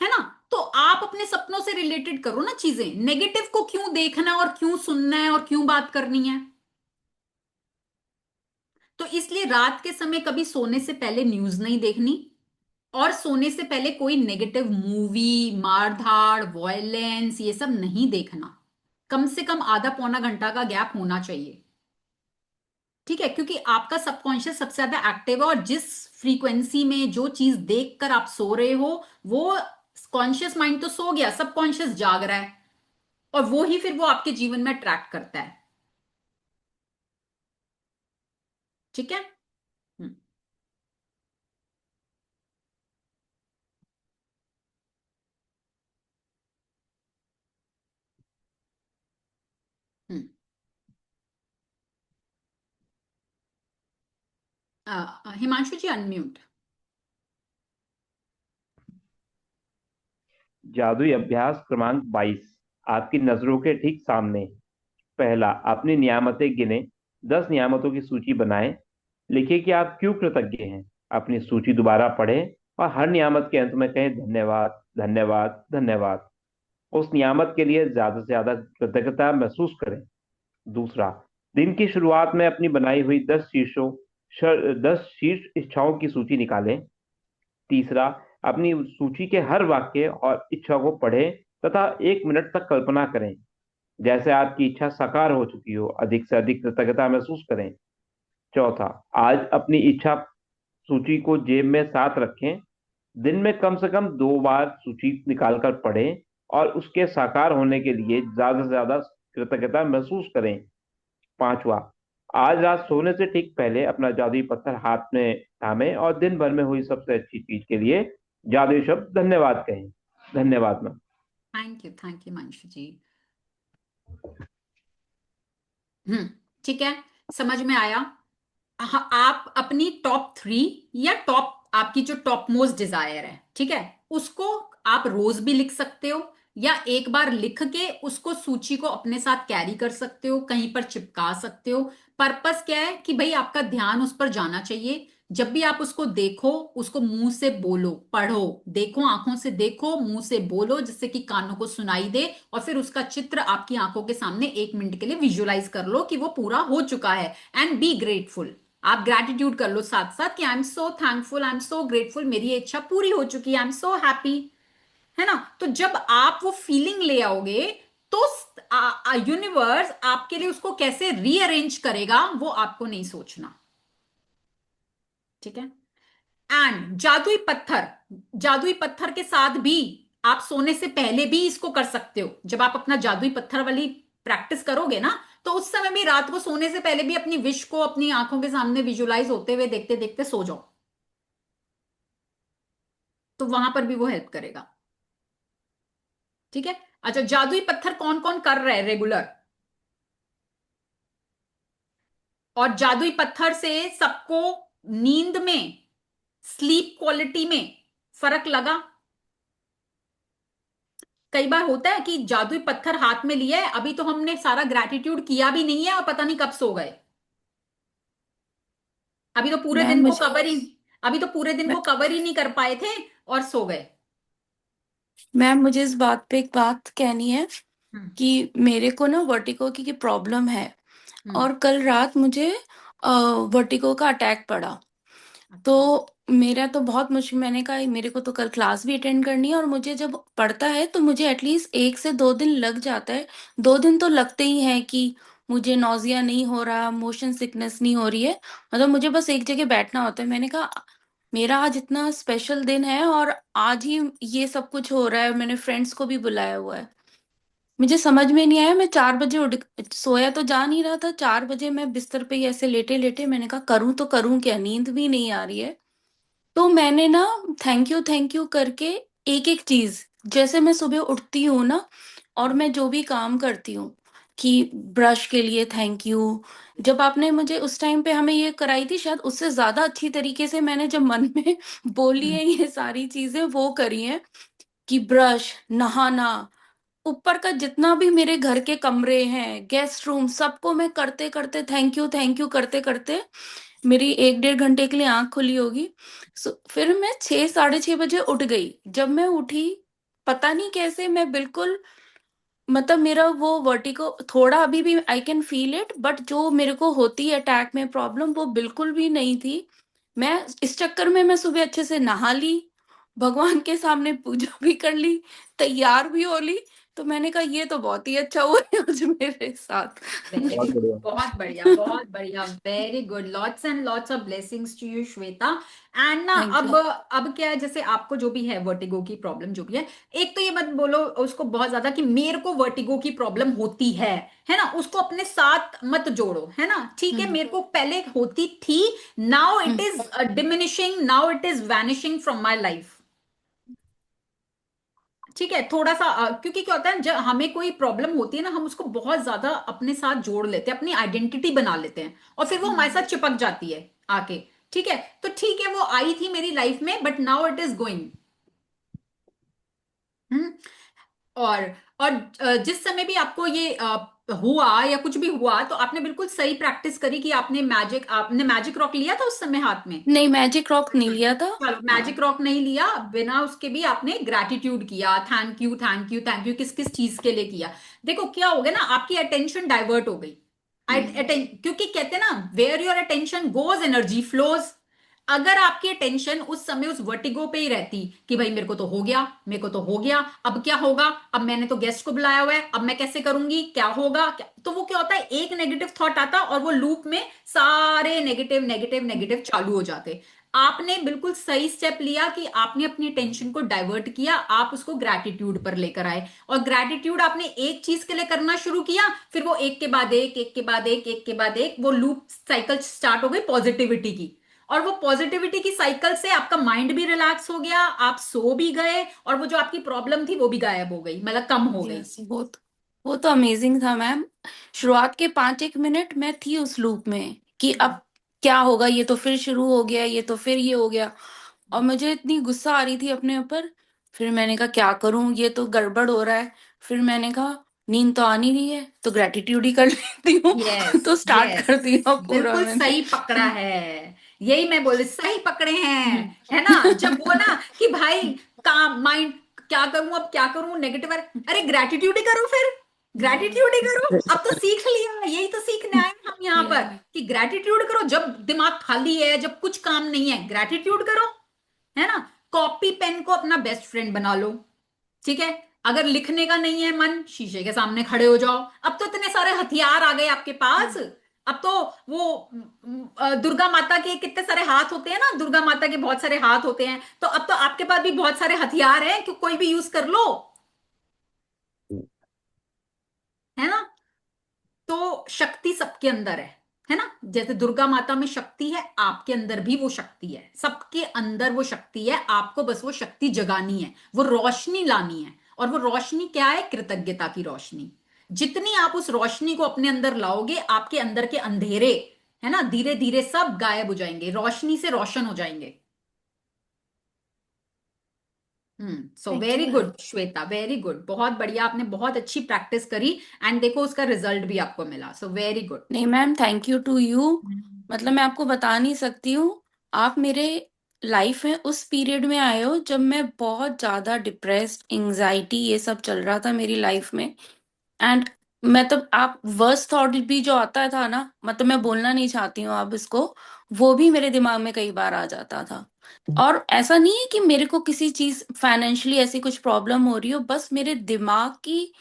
S1: है ना। तो आप अपने सपनों से रिलेटेड करो ना चीजें, नेगेटिव को क्यों देखना है और क्यों सुनना है और क्यों बात करनी है। तो इसलिए रात के समय कभी सोने से पहले न्यूज नहीं देखनी, और सोने से पहले कोई नेगेटिव मूवी, मारधाड़, वॉयलेंस, ये सब नहीं देखना। कम से कम आधा पौना घंटा का गैप होना चाहिए। ठीक है, क्योंकि आपका सबकॉन्शियस सबसे ज्यादा एक्टिव है, और जिस फ्रीक्वेंसी में जो चीज देखकर आप सो रहे हो, वो कॉन्शियस माइंड तो सो गया, सबकॉन्शियस जाग रहा है, और वो ही फिर वो आपके जीवन में अट्रैक्ट करता है। ठीक है। हम्म। हम्म। हिमांशु जी अनम्यूट।
S2: जादुई अभ्यास क्रमांक 22, आपकी नजरों के ठीक सामने। पहला, अपनी नियामतें गिने, 10 नियामतों की सूची बनाएं। लिखिए कि आप क्यों कृतज्ञ हैं। अपनी सूची दोबारा पढ़ें और हर नियामत के अंत में कहें धन्यवाद, धन्यवाद, धन्यवाद। उस नियामत के लिए ज्यादा से ज्यादा कृतज्ञता महसूस करें। दूसरा, दिन की शुरुआत में अपनी बनाई हुई 10 शीर्ष इच्छाओं की सूची निकालें। तीसरा, अपनी सूची के हर वाक्य और इच्छा को पढ़ें तथा 1 मिनट तक कल्पना करें। जैसे आपकी इच्छा साकार हो चुकी हो, अधिक से अधिक कृतज्ञता महसूस करें। चौथा, आज अपनी इच्छा सूची को जेब में साथ रखें। दिन में कम से कम 2 बार सूची निकाल कर पढ़ें और उसके साकार होने के लिए ज्यादा से ज्यादा कृतज्ञता महसूस करें। पांचवा, आज रात सोने से ठीक पहले अपना जादुई पत्थर हाथ में थामे और दिन भर में हुई सबसे अच्छी चीज के लिए जादुई शब्द धन्यवाद कहें। धन्यवाद मैम।
S1: थैंक यू मंशु जी। हम्म, ठीक है, समझ में आया। हाँ, आप अपनी टॉप 3 या टॉप आपकी जो टॉप मोस्ट डिजायर है, ठीक है, उसको आप रोज भी लिख सकते हो, या एक बार लिख के उसको सूची को अपने साथ कैरी कर सकते हो, कहीं पर चिपका सकते हो। पर्पस क्या है कि भाई आपका ध्यान उस पर जाना चाहिए। जब भी आप उसको देखो, उसको मुंह से बोलो, पढ़ो, देखो, आंखों से देखो, मुंह से बोलो, जिससे कि कानों को सुनाई दे, और फिर उसका चित्र आपकी आंखों के सामने 1 मिनट के लिए विजुअलाइज कर लो कि वो पूरा हो चुका है। And be grateful. आप ग्रैटिट्यूड कर लो साथ साथ कि I am so thankful, I am so grateful, मेरी ये इच्छा पूरी हो चुकी है, आई एम सो हैप्पी। है ना? तो जब आप वो फीलिंग ले आओगे, तो यूनिवर्स आपके लिए उसको कैसे रीअरेंज करेगा वो आपको नहीं सोचना। ठीक है। एंड जादुई पत्थर के साथ भी आप सोने से पहले भी इसको कर सकते हो। जब आप अपना जादुई पत्थर वाली प्रैक्टिस करोगे ना, तो उस समय भी रात को सोने से पहले भी अपनी विश को अपनी आंखों के सामने विजुलाइज होते हुए देखते देखते सो जाओ, तो वहां पर भी वो हेल्प करेगा। ठीक है। अच्छा, जादुई पत्थर कौन कौन कर रहा है रेगुलर? और जादुई पत्थर से सबको नींद में, स्लीप क्वालिटी में फर्क लगा? कई बार होता है कि जादुई पत्थर हाथ में लिया है, अभी तो हमने सारा ग्रैटिट्यूड किया भी नहीं है और पता नहीं कब सो गए। अभी तो पूरे
S3: मैम
S1: दिन को
S3: मुझे
S1: कवर ही अभी तो पूरे दिन
S3: मैं,
S1: को कवर ही नहीं कर पाए थे और सो गए।
S3: मैम मुझे इस बात पे एक बात कहनी है
S1: हम्म।
S3: कि मेरे को ना वर्टिगो की प्रॉब्लम है।
S1: हम्म।
S3: और कल रात मुझे वर्टिगो का अटैक पड़ा। तो
S1: अच्छा।
S3: मेरा तो बहुत मुश्किल, मैंने कहा मेरे को तो कल क्लास भी अटेंड करनी है, और मुझे जब पड़ता है तो मुझे एटलीस्ट 1 से 2 दिन लग जाता है। 2 दिन तो लगते ही हैं कि मुझे नौजिया नहीं हो रहा, मोशन सिकनेस नहीं हो रही है, मतलब मुझे बस एक जगह बैठना होता है। मैंने कहा मेरा आज इतना स्पेशल दिन है और आज ही ये सब कुछ हो रहा है, मैंने फ्रेंड्स को भी बुलाया हुआ है। मुझे समझ में नहीं आया, मैं 4 बजे उठ, सोया तो जा नहीं रहा था, 4 बजे मैं बिस्तर पे ही ऐसे लेटे लेटे मैंने कहा करूं तो करूं क्या, नींद भी नहीं आ रही है। तो मैंने ना थैंक यू करके एक एक चीज, जैसे मैं सुबह उठती हूँ ना और मैं जो भी काम करती हूँ, कि ब्रश के लिए थैंक यू, जब आपने मुझे उस टाइम पे हमें ये कराई थी शायद उससे ज्यादा अच्छी तरीके से मैंने जब मन में बोली
S1: हम्म।
S3: है ये सारी चीजें वो करी हैं। कि ब्रश, नहाना, ऊपर का जितना भी मेरे घर के कमरे हैं, गेस्ट रूम, सबको मैं करते करते थैंक यू करते करते मेरी 1 डेढ़ घंटे के लिए आंख खुली होगी। फिर मैं 6 साढ़े 6 बजे उठ गई। जब मैं उठी, पता नहीं कैसे मैं बिल्कुल, मतलब मेरा वो वर्टिगो थोड़ा अभी भी I can feel it, but जो मेरे को होती है अटैक में प्रॉब्लम वो बिल्कुल भी नहीं थी। मैं इस चक्कर में मैं सुबह अच्छे से नहा ली, भगवान के सामने पूजा भी कर ली, तैयार भी हो ली। तो मैंने कहा ये तो बहुत ही अच्छा हुआ है आज मेरे साथ।
S1: वेरी
S2: बहुत
S1: गुड,
S2: बढ़िया।
S1: बहुत बढ़िया, बहुत बढ़िया, very good, lots and lots of blessings to you Shweta. And ना
S3: थैंक यू।
S1: अब क्या है, जैसे आपको जो भी है वर्टिगो की प्रॉब्लम जो भी है, एक तो ये मत बोलो उसको बहुत ज्यादा कि मेरे को वर्टिगो की प्रॉब्लम होती है ना, उसको अपने साथ मत जोड़ो, है ना? ठीक है,
S3: हम्म।
S1: मेरे को पहले होती थी, now it
S3: hmm.
S1: Is diminishing, now it is vanishing from my life. ठीक है, थोड़ा सा क्योंकि क्या होता है, जब हमें कोई प्रॉब्लम होती है ना, हम उसको बहुत ज्यादा अपने साथ जोड़ लेते हैं, अपनी आइडेंटिटी बना लेते हैं, और फिर वो हमारे साथ चिपक जाती है आके। ठीक है, तो ठीक है, वो आई थी मेरी लाइफ में, but now it is going. Hmm. और जिस समय भी आपको ये हुआ या कुछ भी हुआ, तो आपने बिल्कुल सही प्रैक्टिस करी कि आपने मैजिक रॉक लिया था उस समय हाथ में।
S3: नहीं, मैजिक रॉक नहीं लिया था।
S1: चलो, मैजिक
S3: हाँ।
S1: रॉक नहीं लिया, बिना उसके भी आपने ग्रैटिट्यूड किया, thank you thank you thank you, किस किस चीज के लिए किया? देखो क्या हो गया ना, आपकी अटेंशन डाइवर्ट हो गई।
S3: हम्म।
S1: क्योंकि कहते हैं ना, where your attention goes energy flows. अगर आपकी टेंशन उस समय उस वर्टिगो पे ही रहती कि भाई मेरे को तो हो गया, मेरे को तो हो गया, अब क्या होगा, अब मैंने तो गेस्ट को बुलाया हुआ है, अब मैं कैसे करूंगी, क्या होगा क्या, तो वो क्या होता है, एक नेगेटिव थॉट आता और वो लूप में सारे नेगेटिव नेगेटिव नेगेटिव चालू हो जाते। आपने बिल्कुल सही स्टेप लिया कि आपने अपनी टेंशन को डाइवर्ट किया, आप उसको ग्रैटिट्यूड पर लेकर आए, और ग्रैटिट्यूड आपने एक चीज के लिए करना शुरू किया, फिर वो एक के बाद एक के बाद एक के बाद एक, वो लूप साइकिल स्टार्ट हो गई पॉजिटिविटी की। और वो पॉजिटिविटी की साइकिल से आपका माइंड भी रिलैक्स हो गया, आप सो भी गए, और वो जो आपकी प्रॉब्लम थी वो भी गायब हो गई, मतलब कम हो गई।
S3: यस, वो तो अमेजिंग था मैम। शुरुआत के 5 एक मिनट मैं थी उस लूप में कि अब क्या होगा, ये तो फिर शुरू हो गया, ये तो फिर ये हो गया, और मुझे इतनी गुस्सा आ रही थी अपने ऊपर। फिर मैंने कहा क्या करूं, ये तो गड़बड़ हो रहा है। फिर मैंने कहा नींद तो आ नहीं रही है तो ग्रेटिट्यूड ही कर लेती हूँ।
S1: यस,
S3: तो स्टार्ट
S1: यस,
S3: कर दिया पूरा
S1: बिल्कुल
S3: मैंने।
S1: सही पकड़ा है। यही मैं बोल रही, सही पकड़े हैं, है ना, जब वो ना कि भाई काम माइंड, क्या करूं अब, क्या करूं, नेगेटिव, अरे ग्रेटिट्यूड ही करो फिर, ग्रेटिट्यूड ही करो। अब तो सीख लिया, यही तो सीखने आए हैं हम यहाँ पर,
S3: Yeah.
S1: कि ग्रेटिट्यूड करो जब दिमाग खाली है, जब कुछ काम नहीं है, ग्रेटिट्यूड करो, है ना। कॉपी पेन को अपना बेस्ट फ्रेंड बना लो, ठीक है। अगर लिखने का नहीं है मन, शीशे के सामने खड़े हो जाओ। अब तो इतने सारे हथियार आ गए आपके पास। अब तो वो दुर्गा माता के कितने सारे हाथ होते हैं ना, दुर्गा माता के बहुत सारे हाथ होते हैं, तो अब तो आपके पास भी बहुत सारे हथियार हैं कि कोई भी यूज कर लो, है ना। तो शक्ति सबके अंदर है ना। जैसे दुर्गा माता में शक्ति है, आपके अंदर भी वो शक्ति है, सबके अंदर वो शक्ति है, आपको बस वो शक्ति जगानी है, वो रोशनी लानी है। और वो रोशनी क्या है, कृतज्ञता की रोशनी। जितनी आप उस रोशनी को अपने अंदर लाओगे, आपके अंदर के अंधेरे, है ना, धीरे धीरे सब गायब हो जाएंगे, रोशनी से रोशन हो जाएंगे। So
S3: thank you
S1: very
S3: ma'am.
S1: Good Shweta, very good, बहुत बढ़िया, आपने बहुत अच्छी प्रैक्टिस करी, एंड देखो उसका रिजल्ट भी आपको मिला, सो वेरी गुड।
S3: नहीं ma'am, thank you to you. मतलब मैं आपको बता नहीं सकती हूँ, आप मेरे लाइफ में उस पीरियड में आए हो जब मैं बहुत ज्यादा डिप्रेस्ड, एंजाइटी ये सब चल रहा था मेरी लाइफ में। एंड मतलब आप वर्स्ट थॉट भी जो आता था ना, मतलब मैं बोलना नहीं चाहती हूँ आप इसको, वो भी मेरे दिमाग में कई बार आ जाता था। और ऐसा नहीं है कि मेरे को किसी चीज फाइनेंशियली ऐसी कुछ प्रॉब्लम हो रही हो, बस मेरे दिमाग की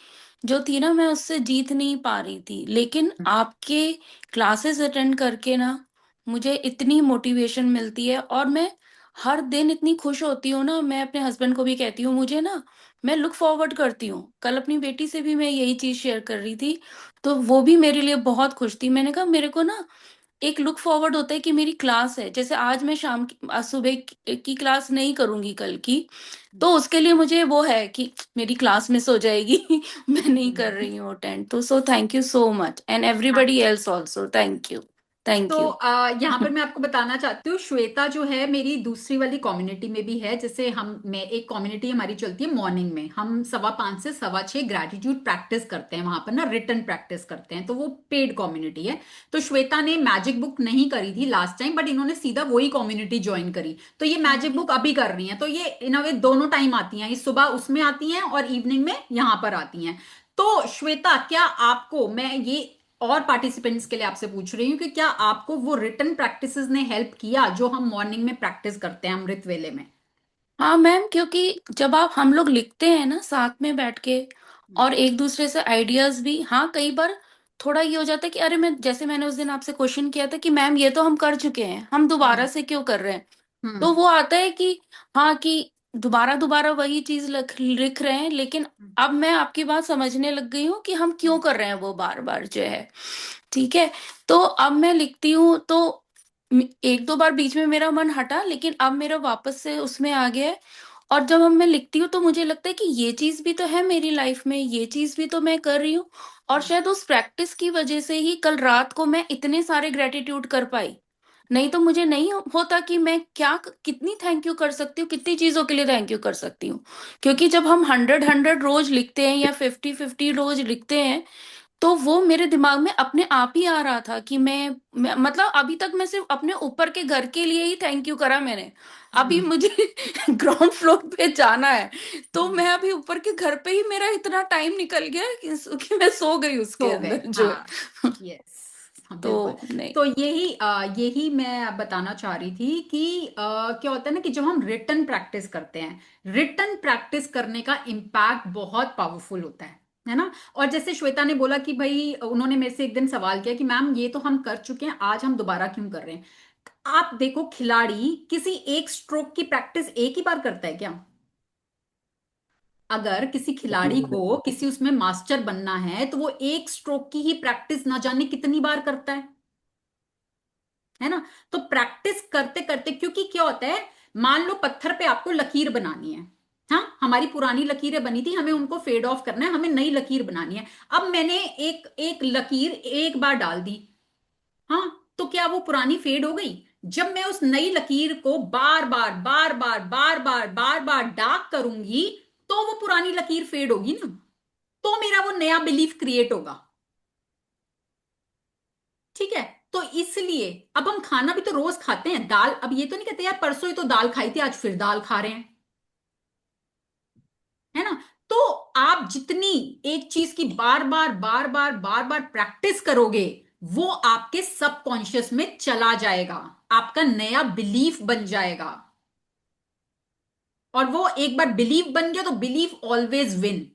S3: जो थी ना, मैं उससे जीत नहीं पा रही थी। लेकिन आपके क्लासेस अटेंड करके ना मुझे इतनी मोटिवेशन मिलती है, और मैं हर दिन इतनी खुश होती हूँ ना। मैं अपने हस्बैंड को भी कहती हूँ, मुझे ना, मैं लुक फॉरवर्ड करती हूँ। कल अपनी बेटी से भी मैं यही चीज शेयर कर रही थी, तो वो भी मेरे लिए बहुत खुश थी। मैंने कहा मेरे को ना एक लुक फॉरवर्ड होता है कि मेरी क्लास है, जैसे आज मैं आज सुबह की क्लास नहीं करूंगी कल की, तो उसके लिए मुझे वो है कि मेरी क्लास मिस हो जाएगी। मैं नहीं कर रही हूँ अटेंड। तो so thank you so much, and everybody else also thank you.
S1: तो
S3: थैंक यू।
S1: यहाँ पर मैं आपको बताना चाहती हूँ, श्वेता जो है मेरी दूसरी वाली कम्युनिटी में भी है। जैसे मैं एक कम्युनिटी हमारी चलती है मॉर्निंग में, हम 5:15 से 6:15 ग्रेटिट्यूड प्रैक्टिस करते हैं वहां पर ना, रिटर्न प्रैक्टिस करते हैं, तो वो पेड कम्युनिटी है। तो श्वेता ने मैजिक बुक नहीं करी थी लास्ट टाइम, बट इन्होंने सीधा वही कम्युनिटी ज्वाइन करी, तो ये मैजिक बुक अभी कर रही है। तो ये इन अ वे दोनों टाइम आती हैं, इस सुबह उसमें आती हैं और इवनिंग में यहाँ पर आती हैं। तो श्वेता, क्या आपको, मैं ये और पार्टिसिपेंट्स के लिए आपसे पूछ रही हूँ कि क्या आपको वो रिटर्न प्रैक्टिसेस ने हेल्प किया जो हम मॉर्निंग में प्रैक्टिस करते हैं अमृत वेले में?
S3: हाँ मैम, क्योंकि जब आप हम लोग लिखते हैं ना साथ में बैठ के, और एक दूसरे से आइडियाज भी, हाँ कई बार थोड़ा ये हो जाता है कि अरे, मैं जैसे मैंने उस दिन आपसे क्वेश्चन किया था कि मैम ये तो हम कर चुके हैं, हम दोबारा
S1: हम्म,
S3: से क्यों कर रहे हैं। तो
S1: हम्म,
S3: वो आता है कि हाँ, कि दोबारा दोबारा वही चीज लिख रहे हैं, लेकिन अब मैं आपकी बात समझने लग गई हूँ कि हम क्यों कर रहे हैं वो बार बार जो है। ठीक है। तो अब मैं लिखती हूँ तो एक दो बार बीच में मेरा मन हटा, लेकिन अब मेरा वापस से उसमें आ गया है। और जब अब मैं लिखती हूँ तो मुझे लगता है कि ये चीज भी तो है मेरी लाइफ में, ये चीज भी तो मैं कर रही हूँ। और शायद उस प्रैक्टिस की वजह से ही कल रात को मैं इतने सारे ग्रेटिट्यूड कर पाई। नहीं तो मुझे नहीं होता कि मैं क्या कितनी थैंक यू कर सकती हूँ, कितनी चीजों के लिए थैंक यू कर सकती हूँ। क्योंकि जब हम 100 रोज लिखते हैं या 50 रोज लिखते हैं, तो वो मेरे दिमाग में अपने आप ही आ रहा था कि मतलब अभी तक मैं सिर्फ अपने ऊपर के घर के लिए ही थैंक यू करा मैंने। अभी
S1: हम्म,
S3: मुझे ग्राउंड फ्लोर पे जाना है, तो
S1: हम्म,
S3: मैं अभी ऊपर के घर पे ही मेरा इतना टाइम निकल गया कि मैं सो गई उसके
S1: हो गए,
S3: अंदर जो
S1: हाँ,
S3: है।
S1: यस, हाँ,
S3: तो
S1: बिल्कुल।
S3: नहीं।
S1: तो यही मैं बताना चाह रही थी कि क्या होता है ना कि जब हम रिटन प्रैक्टिस करते हैं, रिटन प्रैक्टिस करने का इम्पैक्ट बहुत पावरफुल होता है ना। और जैसे श्वेता ने बोला कि भाई उन्होंने मेरे से एक दिन सवाल किया कि मैम ये तो हम कर चुके हैं, आज हम दोबारा क्यों कर रहे हैं। आप देखो, खिलाड़ी किसी एक स्ट्रोक की प्रैक्टिस एक ही बार करता है क्या? अगर किसी खिलाड़ी
S2: नहीं
S1: को किसी उसमें मास्टर बनना है तो वो एक स्ट्रोक की ही प्रैक्टिस ना जाने कितनी बार करता है ना। तो प्रैक्टिस करते करते, क्योंकि क्या होता है, मान लो पत्थर पे आपको लकीर बनानी है। हाँ, हमारी पुरानी लकीरें बनी थी, हमें उनको फेड ऑफ करना है, हमें नई लकीर बनानी है। अब मैंने एक एक लकीर एक बार डाल दी, हाँ, तो क्या वो पुरानी फेड हो गई? जब मैं उस नई लकीर को बार बार बार बार बार बार बार बार डार्क करूंगी तो वो पुरानी लकीर फेड होगी ना, तो मेरा वो नया बिलीफ क्रिएट होगा। ठीक है। तो इसलिए अब हम खाना भी तो रोज खाते हैं दाल, अब ये तो नहीं कहते यार परसों ही तो दाल खाई थी आज फिर दाल खा रहे हैं, है ना। तो आप जितनी एक चीज की बार बार बार बार बार बार प्रैक्टिस करोगे, वो आपके सबकॉन्शियस में चला जाएगा, आपका नया बिलीफ बन जाएगा। और वो एक बार बिलीफ बन गया तो बिलीफ ऑलवेज विन,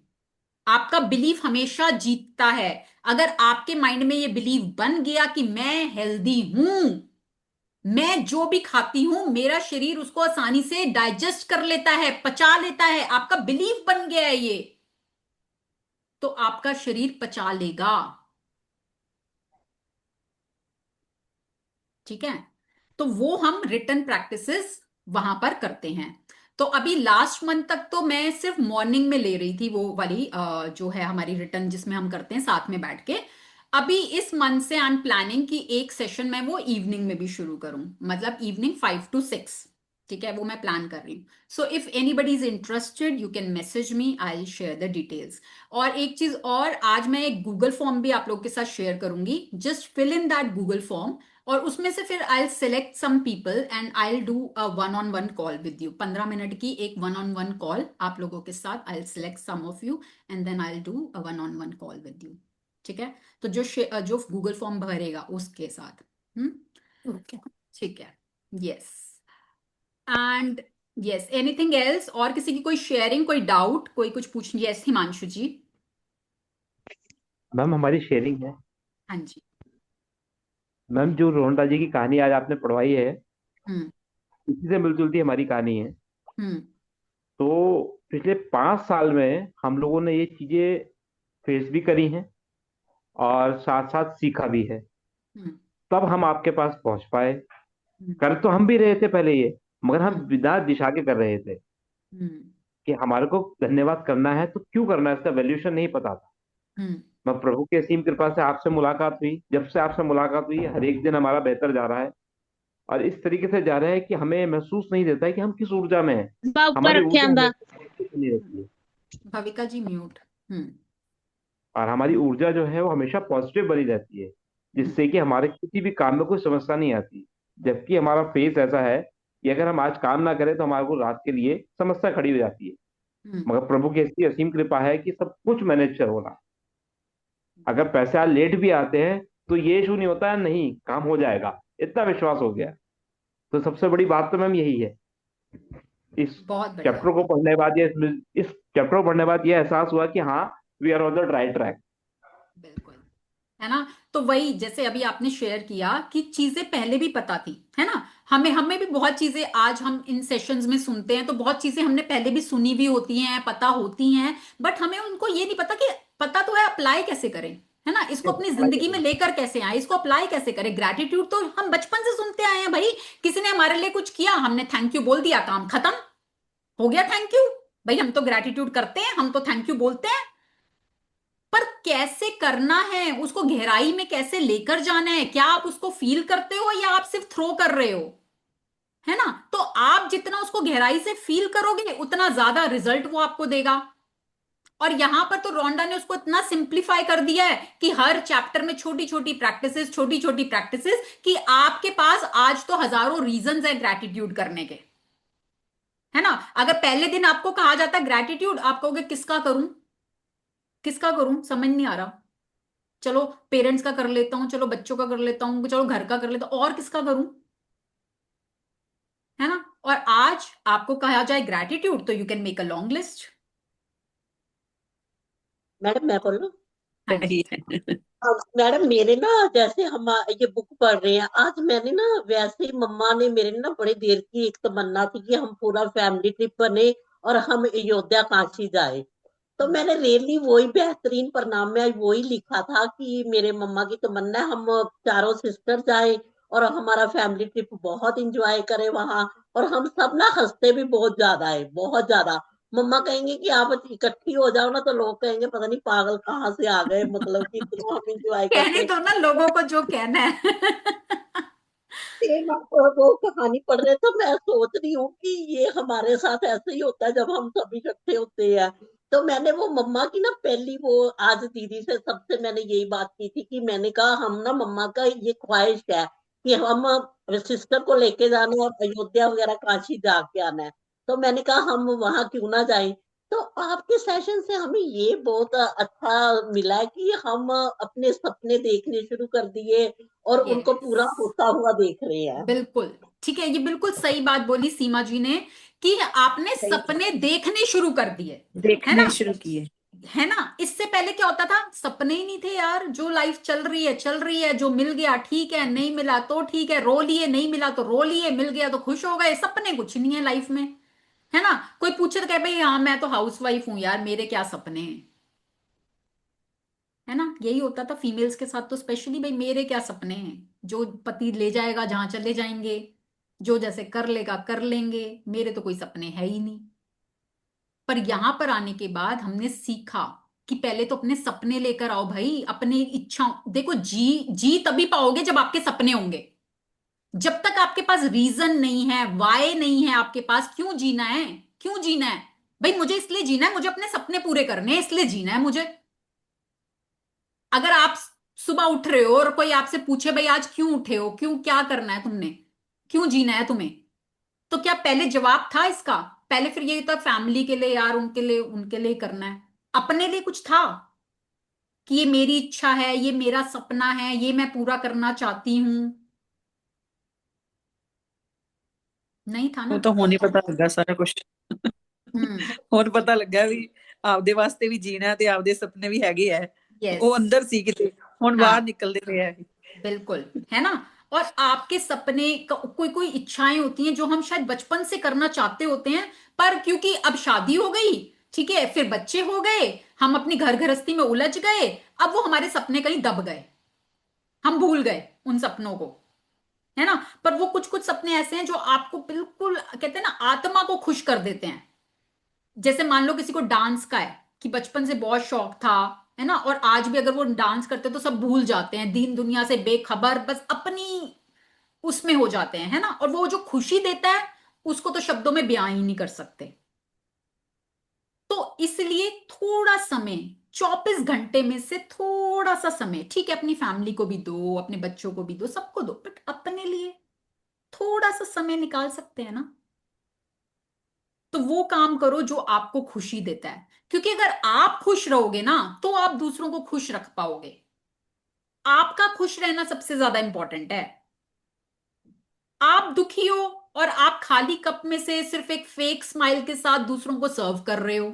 S1: आपका बिलीफ हमेशा जीतता है। अगर आपके माइंड में ये बिलीफ बन गया कि मैं हेल्दी हूं, मैं जो भी खाती हूं मेरा शरीर उसको आसानी से डाइजेस्ट कर लेता है, पचा लेता है, आपका बिलीफ बन गया है ये, तो आपका शरीर पचा लेगा। ठीक है। तो वो हम रिटन प्रैक्टिसेस वहां पर करते हैं। तो अभी लास्ट मंथ तक तो मैं सिर्फ मॉर्निंग में ले रही थी वो वाली जो है हमारी रिटन जिसमें हम करते हैं साथ में बैठ के। अभी इस मंथ से आई एम प्लानिंग कि एक सेशन मैं वो इवनिंग में भी शुरू करूं, मतलब इवनिंग 5 to 6। ठीक है, वो मैं प्लान कर रही हूँ। So if anybody is interested you can message me, I will share the details. और एक चीज और, आज मैं एक गूगल फॉर्म भी आप लोग के साथ शेयर करूंगी, just fill in that Google form. और उसमें से फिर I select some people and I do a one on one call with you, 15 मिनट की एक वन ऑन वन कॉल आप लोगों के साथ। I select some of you and then I do a one on one call with you. ठीक है। तो जो गूगल फॉर्म भरेगा उसके साथ।
S3: ओके।
S1: ठीक है। Yes. And yes, anything else, और किसी की कोई शेयरिंग, कोई डाउट, कोई कुछ पूछ? यस, हिमांशु जी।
S2: मैम, हमारी शेयरिंग है।
S1: हाँ जी।
S2: मैम, जो रोहन जी की कहानी आज आपने पढ़वाई है,
S1: हम्म।
S2: इसी से मिलती जुलती हमारी कहानी है।
S1: हम्म।
S2: तो पिछले 5 साल में हम लोगों ने ये चीजें फेस भी करी हैं और साथ साथ सीखा भी है,
S1: हम्म।
S2: तब हम आपके पास पहुंच पाए।
S1: हम्म।
S2: कर तो हम भी रहे थे पहले ये, मगर हम
S1: हम्म।
S2: बिना दिशा के कर रहे थे
S1: हम्म।
S2: कि हमारे को धन्यवाद करना है तो क्यों करना है, इसका वैल्यूएशन नहीं पता था।
S1: हम्म।
S2: मैं प्रभु की असीम कृपा से आपसे मुलाकात हुई, जब से आपसे मुलाकात हुई हर एक दिन हमारा बेहतर जा रहा है। और इस तरीके से जा रहा है कि हमें महसूस नहीं देता है कि हम किस ऊर्जा में हैं।
S4: बा ऊपर
S2: हमारी
S4: रखे
S2: ऊर्जा
S4: आंदा।
S2: हमेशा बनी रहती है,
S1: भविका जी म्यूट। हम्म।
S2: और हमारी ऊर्जा जो है वो हमेशा पॉजिटिव बनी रहती है,
S1: हम्म।
S2: जिससे कि हमारे किसी भी काम में कोई समस्या नहीं आती। जबकि हमारा फेस ऐसा है कि अगर हम आज काम ना करें तो हमारे को रात के लिए समस्या खड़ी हो जाती है।
S1: हम्म।
S2: मगर प्रभु की ऐसी असीम कृपा है कि सब कुछ मैनेज हो रहा। अगर पैसे आज लेट भी आते हैं तो ये इशू नहीं होता है, नहीं काम हो जाएगा, इतना विश्वास हो गया। तो सबसे बड़ी बात तो मैम यही है। इस
S1: बहुत बढ़िया।
S2: चैप्टर को पढ़ने के बाद या इस चैप्टर को पढ़ने के बाद ये एहसास हुआ कि हाँ, we are on the right track.
S1: बिल्कुल। है ना। तो वही जैसे अभी आपने शेयर किया कि चीजें पहले भी पता थी, है ना। हमें हमें भी बहुत चीजें आज हम इन सेशंस में सुनते हैं तो बहुत चीजें हमने पहले भी सुनी भी होती हैं, पता होती हैं, बट हमें उनको ये नहीं पता कि पता तो है, अप्लाई कैसे करें, है ना, इसको अपनी जिंदगी में लेकर कैसे आए, इसको अप्लाई कैसे करें। ग्रेटिट्यूड तो हम बचपन से सुनते आए हैं भाई, किसी ने हमारे लिए कुछ किया, हमने थैंक यू बोल दिया, काम खत्म, हो गया थैंक यू। भाई हम तो ग्रेटिट्यूड करते हैं, हम तो थैंक यू बोलते हैं, पर कैसे करना है, उसको गहराई में कैसे लेकर जाना है, क्या आप उसको फील करते हो या आप सिर्फ थ्रो कर रहे हो, है ना। तो आप जितना उसको गहराई से फील करोगे उतना ज्यादा रिजल्ट वो आपको देगा। और यहां पर तो रोंडा ने उसको इतना सिंप्लीफाई कर दिया है कि हर चैप्टर में छोटी छोटी प्रैक्टिसेस, छोटी छोटी प्रैक्टिसेस, कि आपके पास आज तो हजारों रीजंस है ग्रैटिट्यूड करने के, है ना। अगर पहले दिन आपको कहा जाता है ग्रैटिट्यूड, आप कहोगे किसका करूं, किसका करूं, समझ नहीं आ रहा, चलो पेरेंट्स का कर लेता हूँ, चलो बच्चों का कर लेता हूँ, चलो घर का कर लेता हूँ, और किसका करूं? है ना? और आज आपको कहा जाए ग्रैटिट्यूड, तो you can make a long list.
S4: Madam मैं बोलूं?
S1: हाँ जी।
S3: सही है।
S4: मैडम मेरे ना, जैसे हम ये बुक पढ़ रहे हैं आज, मैंने ना वैसे ही मम्मा ने मेरे ना बड़ी देर की एक तमन्ना थी कि हम पूरा फैमिली ट्रिप बने और हम अयोध्या काशी जाए। तो मैंने रियली वही बेहतरीन प्रणाम में वही लिखा था कि मेरे मम्मा की तमन्ना है हम चारों सिस्टर जाए और हमारा फैमिली ट्रिप बहुत इंजॉय करे वहां। और हम सब ना हंसते भी बहुत ज्यादा है, बहुत ज्यादा। मम्मा कहेंगे कि आप इकट्ठी हो जाओ ना, तो लोग कहेंगे पता नहीं पागल कहाँ से आ गए, मतलब कि इतना हम इंजॉय
S1: कहने
S4: करते।
S1: दो ना लोगों को जो कहना है।
S4: सेम आप वो कहानी पढ़ रहे तो मैं सोच रही हूँ कि ये हमारे साथ ऐसे ही होता है जब हम सभी इकट्ठे होते हैं। तो मैंने वो मम्मा की ना पहली वो, आज दीदी से सबसे मैंने यही बात की थी कि मैंने कहा हम ना मम्मा का ये ख्वाहिश है कि हम सिस्टर को लेके जाना है और अयोध्या वगैरह काशी जाके आना है। तो मैंने कहा हम वहां क्यों ना जाएं। तो आपके सेशन से हमें ये बहुत अच्छा मिला है कि हम अपने सपने देखने शुरू कर दिए और उनको पूरा
S1: यस,
S4: होता हुआ देख रहे हैं।
S1: बिल्कुल ठीक है, ये बिल्कुल सही बात बोली सीमा जी ने कि आपने
S3: सही
S1: सपने देखने शुरू कर दिए। है
S3: देखने
S1: ना?
S3: शुरू किए।
S1: है ना? इससे पहले क्या होता था? सपने ही नहीं थे यार, जो लाइफ चल रही है चल रही है, जो मिल गया ठीक है, नहीं मिला तो ठीक है, रो लिए, नहीं मिला तो रो लिए, मिल गया तो खुश हो गए। सपने कुछ नहीं है लाइफ में। है ना? कोई पूछे तो कहे भाई हाँ मैं तो हाउस वाइफ हूं यार, मेरे क्या सपने हैं। है ना? यही होता था फीमेल्स के साथ तो स्पेशली, भाई मेरे क्या सपने हैं, जो पति ले जाएगा जहां चले जाएंगे, जो जैसे कर लेगा कर लेंगे, मेरे तो कोई सपने है ही नहीं। पर यहां पर आने के बाद हमने सीखा कि पहले तो अपने सपने लेकर आओ भाई, अपने इच्छाओं देखो, जी जी तभी पाओगे जब आपके सपने होंगे। जब तक आपके पास रीजन नहीं है, वाई नहीं है आपके पास, क्यों जीना है, क्यों जीना है? भाई मुझे इसलिए जीना है, मुझे अपने सपने पूरे करने हैं, इसलिए जीना है मुझे। अगर आप सुबह उठ रहे हो और कोई आपसे पूछे भाई आज क्यों उठे हो, क्यों, क्या करना है तुमने, क्यों जीना है तुम्हें, तो क्या पहले जवाब था इसका? पहले फिर ये था फैमिली के लिए यार, उनके लिए करना है। अपने लिए कुछ था कि ये मेरी इच्छा है, ये मेरा सपना है, ये मैं पूरा करना चाहती हूं? नहीं था
S5: ਉਹ
S1: ना।
S5: ਤਾਂ ਹੁਣ ਹੀ ਪਤਾ ਲੱਗਾ ਸਾਰਾ ਕੁਝ।
S1: हम्म।
S5: ਹੁਣ ਪਤਾ ਲੱਗਾ ਵੀ ਆਪਦੇ ਵਾਸਤੇ ਵੀ ਜੀਣਾ ਤੇ ਆਪਦੇ ਸੁਪਨੇ ਵੀ ਹੈਗੇ ਆ।
S1: यस।
S5: ਉਹ ਅੰਦਰ ਸੀ ਕਿਤੇ, ਹੁਣ ਬਾਹਰ
S1: हाँ,
S5: ਨਿਕਲਦੇ ਪਏ ਆ।
S1: बिल्कुल। है ना? और आपके सपने कोई कोई इच्छाएं होती हैं जो हम शायद बचपन से करना चाहते होते हैं, पर क्योंकि अब शादी हो गई, ठीक है, फिर बच्चे हो गए, हम अपनी घर गृहस्थी में उलझ गए, अब वो हमारे सपने कहीं दब गए, हम भूल गए उन सपनों को। है ना? पर वो कुछ कुछ सपने ऐसे हैं जो आपको बिल्कुल कहते हैं ना आत्मा को खुश कर देते हैं। जैसे मान लो किसी को डांस का है कि बचपन से बहुत शौक था, है ना, और आज भी अगर वो डांस करते हैं तो सब भूल जाते हैं, दीन दुनिया से बेखबर, बस अपनी उसमें हो जाते हैं। है ना? और वो जो खुशी देता है उसको तो शब्दों में बयां ही नहीं कर सकते। तो इसलिए थोड़ा समय, 24 घंटे में से थोड़ा सा समय, ठीक है, अपनी फैमिली को भी दो, अपने बच्चों को भी दो, सबको दो, बट अपने लिए थोड़ा सा समय निकाल सकते हैं ना? तो वो काम करो जो आपको खुशी देता है, क्योंकि अगर आप खुश रहोगे ना तो आप दूसरों को खुश रख पाओगे। आपका खुश रहना सबसे ज्यादा इंपॉर्टेंट है। आप दुखी हो और आप खाली कप में से सिर्फ एक फेक स्माइल के साथ दूसरों को सर्व कर रहे हो,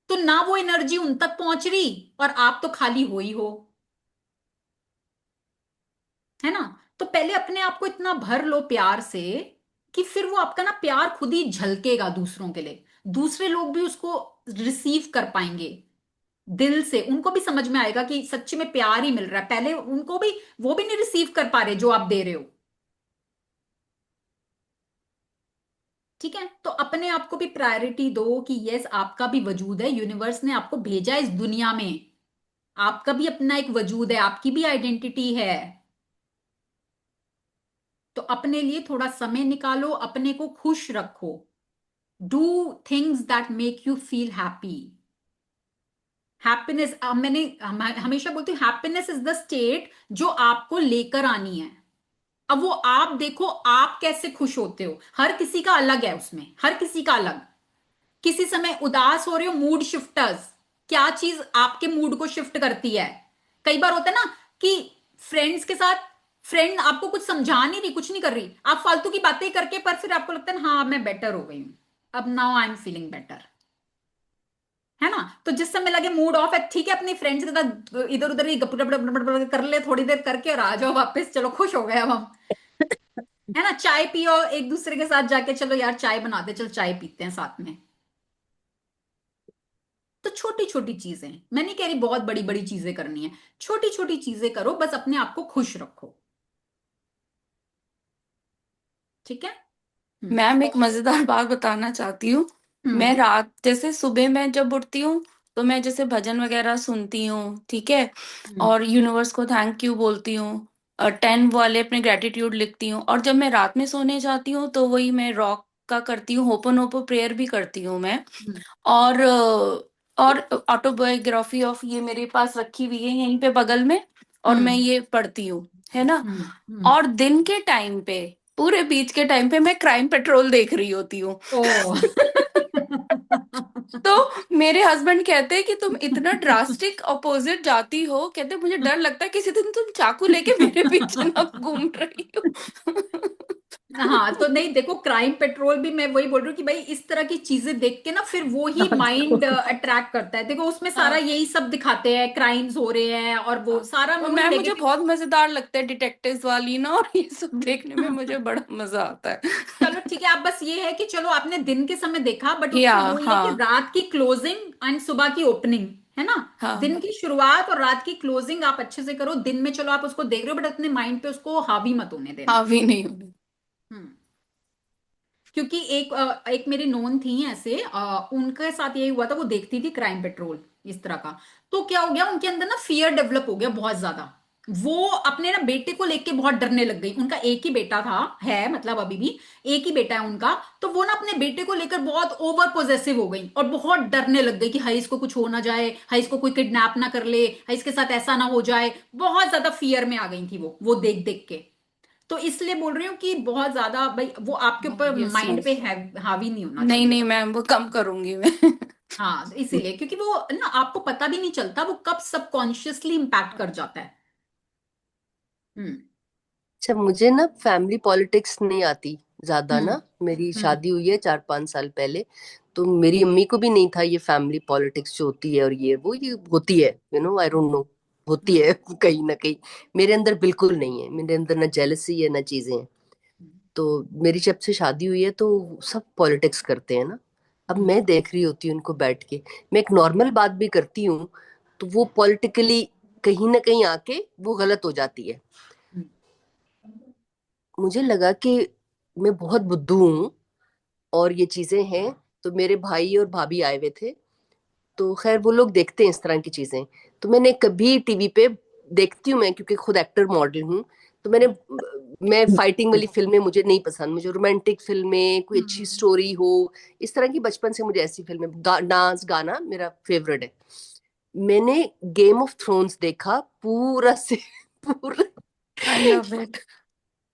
S1: तो ना वो एनर्जी उन तक पहुंच रही और आप तो खाली हो ही हो। है ना? तो पहले अपने आप को इतना भर लो प्यार से कि फिर वो आपका ना प्यार खुद ही झलकेगा दूसरों के लिए, दूसरे लोग भी उसको रिसीव कर पाएंगे दिल से, उनको भी समझ में आएगा कि सच्ची में प्यार ही मिल रहा है। पहले उनको भी, वो भी नहीं रिसीव कर पा रहे जो आप दे रहे हो। ठीक है? तो अपने आप को भी प्रायोरिटी दो कि यस आपका भी वजूद है, यूनिवर्स ने आपको भेजा है इस दुनिया में, आपका भी अपना एक वजूद है, आपकी भी आइडेंटिटी है। तो अपने लिए थोड़ा समय निकालो, अपने को खुश रखो, do things that make you feel happy. Happiness, मैंने हमेशा बोलती हूँ हैप्पीनेस इज द स्टेट जो आपको लेकर आनी है। अब वो आप देखो आप कैसे खुश होते हो, हर किसी का अलग है, उसमें हर किसी का अलग। किसी समय उदास हो रहे हो, मूड शिफ्टर्स, क्या चीज आपके मूड को शिफ्ट करती है? कई बार होता है ना कि फ्रेंड्स के साथ फ्रेंड आपको कुछ समझा नहीं रही, कुछ नहीं कर रही, आप फालतू की बातें करके, पर फिर आपको लगता है हाँ मैं बेटर हो गई हूँ, अब now I am feeling better, है ना। तो जिस समय लगे मूड ऑफ है, ठीक है, अपनी फ्रेंड्स के साथ इधर उधर ही गप कर ले थोड़ी देर करके और आ जाओ वापस, चलो खुश हो गए अब हम, है ना। चाय पियो एक दूसरे के साथ जाके, चलो यार चाय बनाते, चल चाय पीते हैं साथ में। तो छोटी छोटी चीजें, मैं नहीं कह रही बहुत बड़ी बड़ी चीजें करनी है, छोटी छोटी चीजें करो, बस अपने आप को खुश रखो, ठीक है। हम्म।
S3: मैम एक मजेदार बात बताना चाहती हूँ। मैं
S1: हम्म।
S3: रात जैसे सुबह मैं जब उठती हूँ तो मैं जैसे भजन वगैरह सुनती हूँ, ठीक है,
S1: हम्म।
S3: और यूनिवर्स को थैंक यू बोलती हूँ, 10 वाले अपने ग्रेटिट्यूड लिखती हूँ, और जब मैं रात में सोने जाती हूँ तो वही मैं रॉक का करती हूँ, होपोनोपो प्रेयर भी करती हूँ मैं।
S1: हम्म।
S3: और ऑटोबायोग्राफी ऑफ ये मेरे पास रखी हुई है यहीं पे बगल में, और मैं
S1: हम्म।
S3: ये पढ़ती हूँ, है ना।
S1: हम्म। हम्म।
S3: और दिन के टाइम पे, पूरे बीच के टाइम पे मैं क्राइम पेट्रोल देख रही होती हूँ।
S1: ओ
S3: तो मेरे हस्बैंड कहते हैं कि तुम इतना ड्रास्टिक अपोजिट जाती हो, कहते मुझे डर लगता है किसी दिन तुम चाकू लेके मेरे पीछे ना घूम रही हो।
S1: हाँ, तो नहीं देखो, क्राइम पेट्रोल भी मैं वही बोल रही हूँ कि भाई इस तरह की चीजें देख के ना फिर वो ही माइंड अट्रैक्ट करता है, देखो उसमें सारा
S3: हाँ
S1: यही सब दिखाते हैं, क्राइम्स हो रहे हैं और वो
S3: हाँ।
S1: सारा
S3: और
S1: वही
S3: मैम मुझे
S1: नेगेटिव।
S3: बहुत मजेदार लगता है डिटेक्टिव्स वाली ना, और ये सब देखने में मुझे बड़ा मजा आता है।
S1: चलो ठीक है, आप बस ये है कि चलो आपने दिन के समय देखा, बट
S3: या
S1: उसको वो ये है कि
S3: हाँ
S1: रात की क्लोजिंग एंड सुबह की ओपनिंग, है ना। दिन
S3: हाँ,
S1: की शुरुआत और रात की क्लोजिंग आप अच्छे से करो, दिन में चलो आप उसको देख रहे हो, बट अपने माइंड पे उसको हावी मत होने देना।
S3: हावी नहीं होने।
S1: हम्म। क्योंकि एक मेरी नोन थी ऐसे, उनके साथ यही हुआ था, वो देखती थी क्राइम पेट्रोल इस तरह का, तो क्या हो गया उनके अंदर ना फियर डेवलप हो गया बहुत ज्यादा, वो अपने ना बेटे को लेके बहुत डरने लग गई, उनका एक ही बेटा था, है मतलब अभी भी एक ही बेटा है उनका, तो वो ना अपने बेटे को लेकर बहुत ओवर पोजेसिव हो गई और बहुत डरने लग गई कि हाई इसको कुछ हो ना जाए, हाई इसको कोई किडनैप ना कर ले, हाई इसके साथ ऐसा ना हो जाए, बहुत ज्यादा फियर में आ गई थी वो देख देख के। तो इसलिए बोल रही हूँ कि बहुत ज्यादा भाई वो आपके ऊपर
S3: यस
S1: माइंड पे
S3: यस।
S1: हावी नहीं होना
S3: नहीं
S1: चाहिए।
S3: नहीं मैम, वो कम करूंगी मैं।
S1: हाँ, इसीलिए क्योंकि वो ना आपको पता भी नहीं चलता वो कब सबकॉन्शियसली इम्पैक्ट कर जाता है। हम्म।
S6: अच्छा, मुझे ना फैमिली पॉलिटिक्स नहीं आती ज्यादा
S1: हम्म।
S6: ना। मेरी
S1: हम्म।
S6: शादी हुई है 4-5 साल पहले, तो मेरी अम्मी को भी नहीं था ये फैमिली पॉलिटिक्स जो होती है, और ये होती है, आई डोंट नो, होती
S1: हम्म।
S6: है कहीं ना कहीं। मेरे अंदर बिल्कुल नहीं है, मेरे अंदर ना जेलसी है ना चीजें हैं। तो मेरी जब से शादी हुई है तो सब पॉलिटिक्स करते हैं ना। अब
S1: हम्म।
S6: मैं देख रही होती हूँ उनको बैठ के, मैं एक नॉर्मल बात भी करती हूँ तो वो पॉलिटिकली कहीं ना कहीं आके वो गलत हो जाती है।
S1: हम्म।
S6: मुझे लगा कि मैं बहुत बुद्धू हूँ और ये चीजें हैं। तो मेरे भाई और भाभी आए हुए थे, तो खैर वो लोग देखते हैं इस तरह की चीजें। तो मैंने कभी टीवी पे देखती हूँ मैं, क्योंकि खुद एक्टर मॉडल हूँ, तो मैं फाइटिंग वाली फिल्में मुझे नहीं पसंद, मुझे रोमांटिक फिल्में, कोई अच्छी
S1: हम्म।
S6: स्टोरी हो, इस तरह की। बचपन से मुझे ऐसी फिल्में, डांस गाना मेरा फेवरेट है। मैंने गेम ऑफ थ्रोन्स देखा पूरा से पूरा
S3: आई लव इट।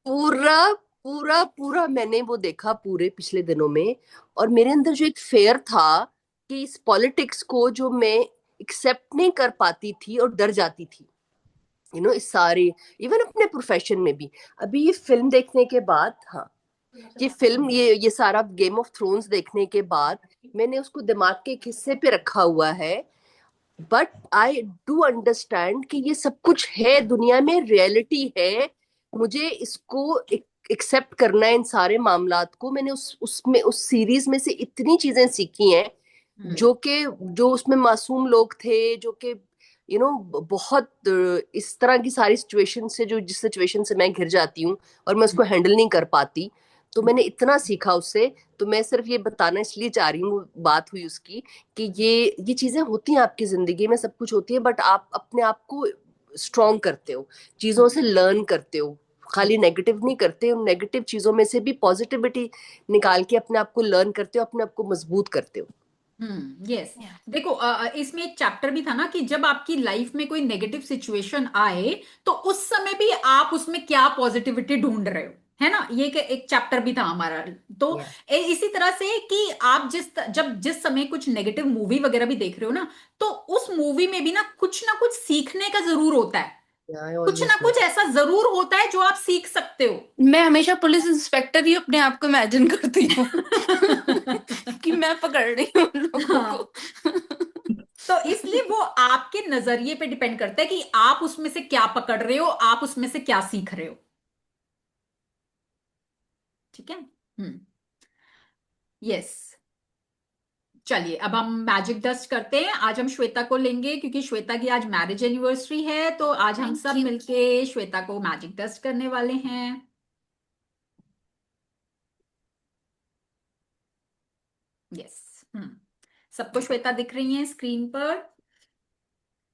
S6: पूरा पूरा पूरा मैंने वो देखा पूरे पिछले दिनों में। और मेरे अंदर जो एक फेयर था कि इस पॉलिटिक्स को जो मैं एक्सेप्ट नहीं कर पाती थी और डर जाती थी, इस सारे, इवन अपने प्रोफेशन में भी। अभी ये फिल्म देखने के बाद, हाँ, ये सारा गेम ऑफ थ्रोन्स देखने के बाद मैंने उसको दिमाग के एक हिस्से पे रखा हुआ है। बट आई डू अंडरस्टैंड कि ये सब कुछ है, दुनिया में रियलिटी है। मुझे इसको एक्सेप्ट करना है, इन सारे मामलात को। मैंने उस सीरीज में से इतनी चीजें सीखी हैं,
S1: हम्म।
S6: जो उसमें मासूम लोग थे, जो कि बहुत इस तरह की सारी सिचुएशन से, जो जिस सिचुएशन से मैं घिर जाती हूँ और मैं उसको हैंडल नहीं कर पाती। तो मैंने इतना सीखा उससे। तो मैं सिर्फ ये बताना इसलिए चाह रही हूँ, बात हुई उसकी, कि ये चीजें होती हैं आपकी जिंदगी में, सब कुछ होती है, बट आप अपने आप को स्ट्रॉन्ग करते हो, चीजों से लर्न करते हो, खाली नेगेटिव नहीं करते। उन नेगेटिव चीजों में से भी पॉजिटिविटी निकाल के अपने आप को लर्न करते हो, अपने आप को मजबूत करते हो।
S1: यस। देखो इसमें एक चैप्टर भी था ना कि जब आपकी लाइफ में कोई नेगेटिव सिचुएशन आए तो उस समय भी आप उसमें क्या पॉजिटिविटी ढूंढ रहे हो, है ना, ये एक चैप्टर भी था हमारा। तो
S6: Yeah.
S1: इसी तरह से कि आप जिस समय कुछ नेगेटिव मूवी वगैरह भी देख रहे हो ना, तो उस मूवी में भी ना कुछ सीखने का जरूर होता है,
S6: Yeah, I
S1: कुछ
S6: always
S1: ना
S6: do.
S1: कुछ ऐसा जरूर होता है जो आप सीख सकते हो।
S3: मैं हमेशा पुलिस इंस्पेक्टर ही अपने आप को इमेजिन करती हूँ कि मैं पकड़ रही हूँ उन लोगों
S1: हाँ,
S3: को।
S1: तो इसलिए वो आपके नजरिए पे डिपेंड करता है कि आप उसमें से क्या पकड़ रहे हो, आप उसमें से क्या सीख रहे हो। ठीक है। यस। चलिए अब हम मैजिक डस्ट करते हैं। आज हम श्वेता को लेंगे क्योंकि श्वेता की आज मैरिज एनिवर्सरी है, तो आज हम
S3: थैंक
S1: सब
S3: यू।
S1: मिलके श्वेता को मैजिक डस्ट करने वाले हैं। यस। सबको श्वेता दिख रही है स्क्रीन पर?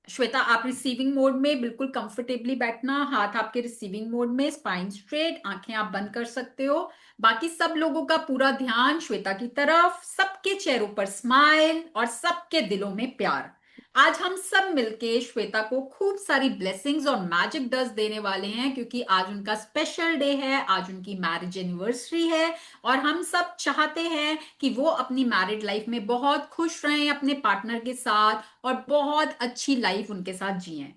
S1: श्वेता, आप रिसीविंग मोड में बिल्कुल कंफर्टेबली बैठना, हाथ आपके रिसीविंग मोड में, स्पाइन स्ट्रेट, आंखें आप बंद कर सकते हो। बाकी सब लोगों का पूरा ध्यान श्वेता की तरफ, सबके चेहरों पर स्माइल और सबके दिलों में प्यार। आज हम सब मिलके श्वेता को खूब सारी ब्लेसिंग्स और मैजिक डस्ट देने वाले हैं क्योंकि आज उनका स्पेशल डे है, आज उनकी मैरिज एनिवर्सरी है और हम सब चाहते हैं कि वो अपनी मैरिड लाइफ में बहुत खुश रहें अपने पार्टनर के साथ और बहुत अच्छी लाइफ उनके साथ जिएं।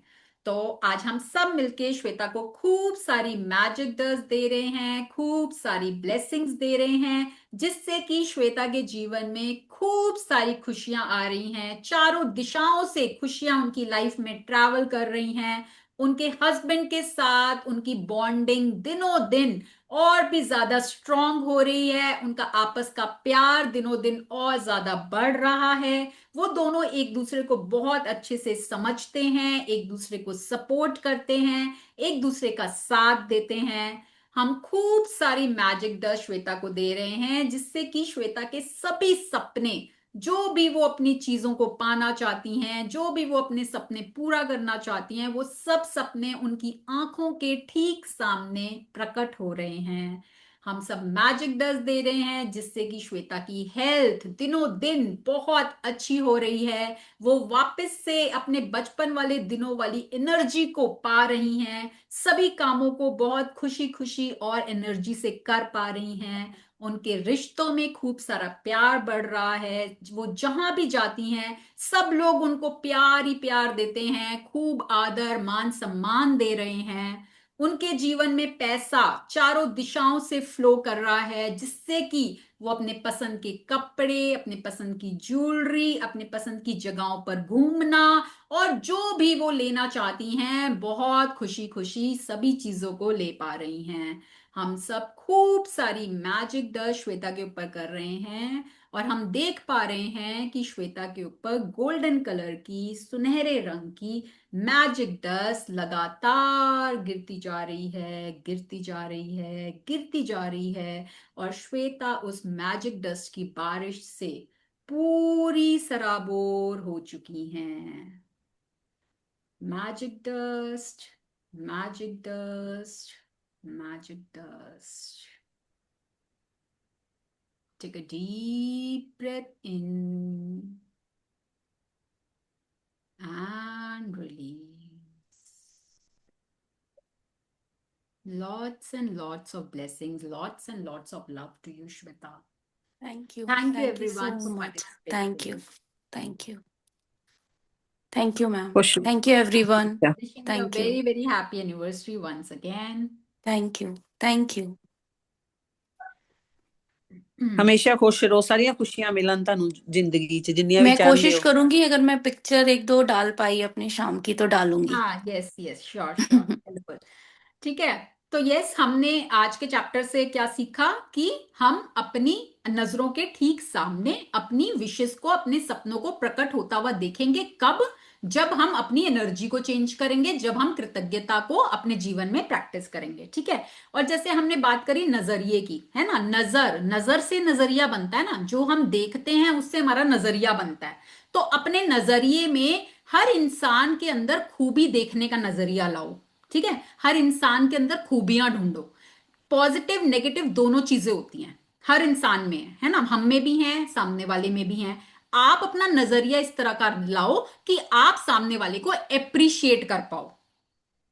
S1: तो आज हम सब मिलके श्वेता को खूब सारी मैजिक डस्ट दे रहे हैं, खूब सारी ब्लेसिंग्स दे रहे हैं, जिससे कि श्वेता के जीवन में खूब सारी खुशियां आ रही हैं, चारों दिशाओं से खुशियां उनकी लाइफ में ट्रैवल कर रही हैं। उनके हस्बैंड के साथ उनकी बॉन्डिंग दिनों दिन और भी ज्यादा स्ट्रांग हो रही है, उनका आपस का प्यार दिनों दिन और ज्यादा बढ़ रहा है। वो दोनों एक दूसरे को बहुत अच्छे से समझते हैं, एक दूसरे को सपोर्ट करते हैं, एक दूसरे का साथ देते हैं। हम खूब सारी मैजिक डस्ट श्वेता को दे रहे हैं जिससे कि श्वेता के सभी सपने, जो भी वो अपनी चीजों को पाना चाहती हैं, जो भी वो अपने सपने पूरा करना चाहती हैं, वो सब सपने उनकी आंखों के ठीक सामने प्रकट हो रहे हैं। हम सब मैजिक डस्ट दे रहे हैं जिससे कि श्वेता की हेल्थ दिनों दिन बहुत अच्छी हो रही है, वो वापस से अपने बचपन वाले दिनों वाली एनर्जी को पा रही हैं, सभी कामों को बहुत खुशी खुशी और एनर्जी से कर पा रही हैं। उनके रिश्तों में खूब सारा प्यार बढ़ रहा है, वो जहां भी जाती हैं सब लोग उनको प्यार ही प्यार देते हैं, खूब आदर मान सम्मान दे रहे हैं। उनके जीवन में पैसा चारों दिशाओं से फ्लो कर रहा है जिससे कि वो अपने पसंद के कपड़े, अपने पसंद की ज्वेलरी, अपने पसंद की जगहों पर घूमना और जो भी वो लेना चाहती हैं बहुत खुशी खुशी सभी चीजों को ले पा रही हैं। हम सब खूब सारी मैजिक डस्ट श्वेता के ऊपर कर रहे हैं और हम देख पा रहे हैं कि श्वेता के ऊपर गोल्डन कलर की, सुनहरे रंग की मैजिक डस्ट लगातार गिरती जा रही है, गिरती जा रही है, गिरती जा रही है और श्वेता उस मैजिक डस्ट की बारिश से पूरी सराबोर हो चुकी हैं। Magic dust, magic dust, magic dust. Take a deep breath in and release. Lots and lots of blessings, lots and lots of love to you, Shweta.
S3: Thank you.
S1: Thank you
S3: Thank you so
S1: everyone for
S3: much.
S1: participating.
S3: Thank you. Thank you. Thank you, ma'am.
S5: खुश
S3: Thank you, everyone.
S1: Wishing you a
S3: Thank
S1: very,
S3: you.
S1: very happy anniversary once again.
S3: Thank you. Thank you.
S5: ਹਮੇਸ਼ਾ ਖੁਸ਼ ਰਹੋ, ਸਾਰੀਆਂ ਖੁਸ਼ੀਆਂ ਮਿਲਣ ਤੁਹਾਨੂੰ ਜ਼ਿੰਦਗੀ 'ਚ ਜਿੰਨੀਆਂ ਵੀ
S3: मैं
S5: ਚਾਹੁੰਦੇ
S3: कोशिश
S5: हो।
S3: करूंगी अगर मैं पिक्चर एक दो डाल पाई अपनी शाम की तो डालूंगी।
S1: हाँ, yes, yes, sure, sure, बिल्कुल। ठीक है। तो यस, हमने आज के चैप्टर से क्या सीखा कि हम अपनी नजरों के ठीक सामने अपनी विशेष को, अपने सपनों को प्रकट होता हुआ देखेंगे। कब? जब हम अपनी एनर्जी को चेंज करेंगे, जब हम कृतज्ञता को अपने जीवन में प्रैक्टिस करेंगे। ठीक है। और जैसे हमने बात करी नजरिए की, है ना, नजर से नजरिया बनता है ना, जो हम देखते हैं उससे हमारा नजरिया बनता है। तो अपने नजरिए में हर इंसान के अंदर खूबी देखने का नजरिया लाओ। ठीक है। हर इंसान के अंदर खूबियां ढूंढो। पॉजिटिव नेगेटिव दोनों चीजें होती हैं, हर इंसान में है ना, हम में भी हैं, सामने वाले में भी हैं। आप अपना नजरिया इस तरह का लाओ कि आप सामने वाले को एप्रिशिएट कर पाओ,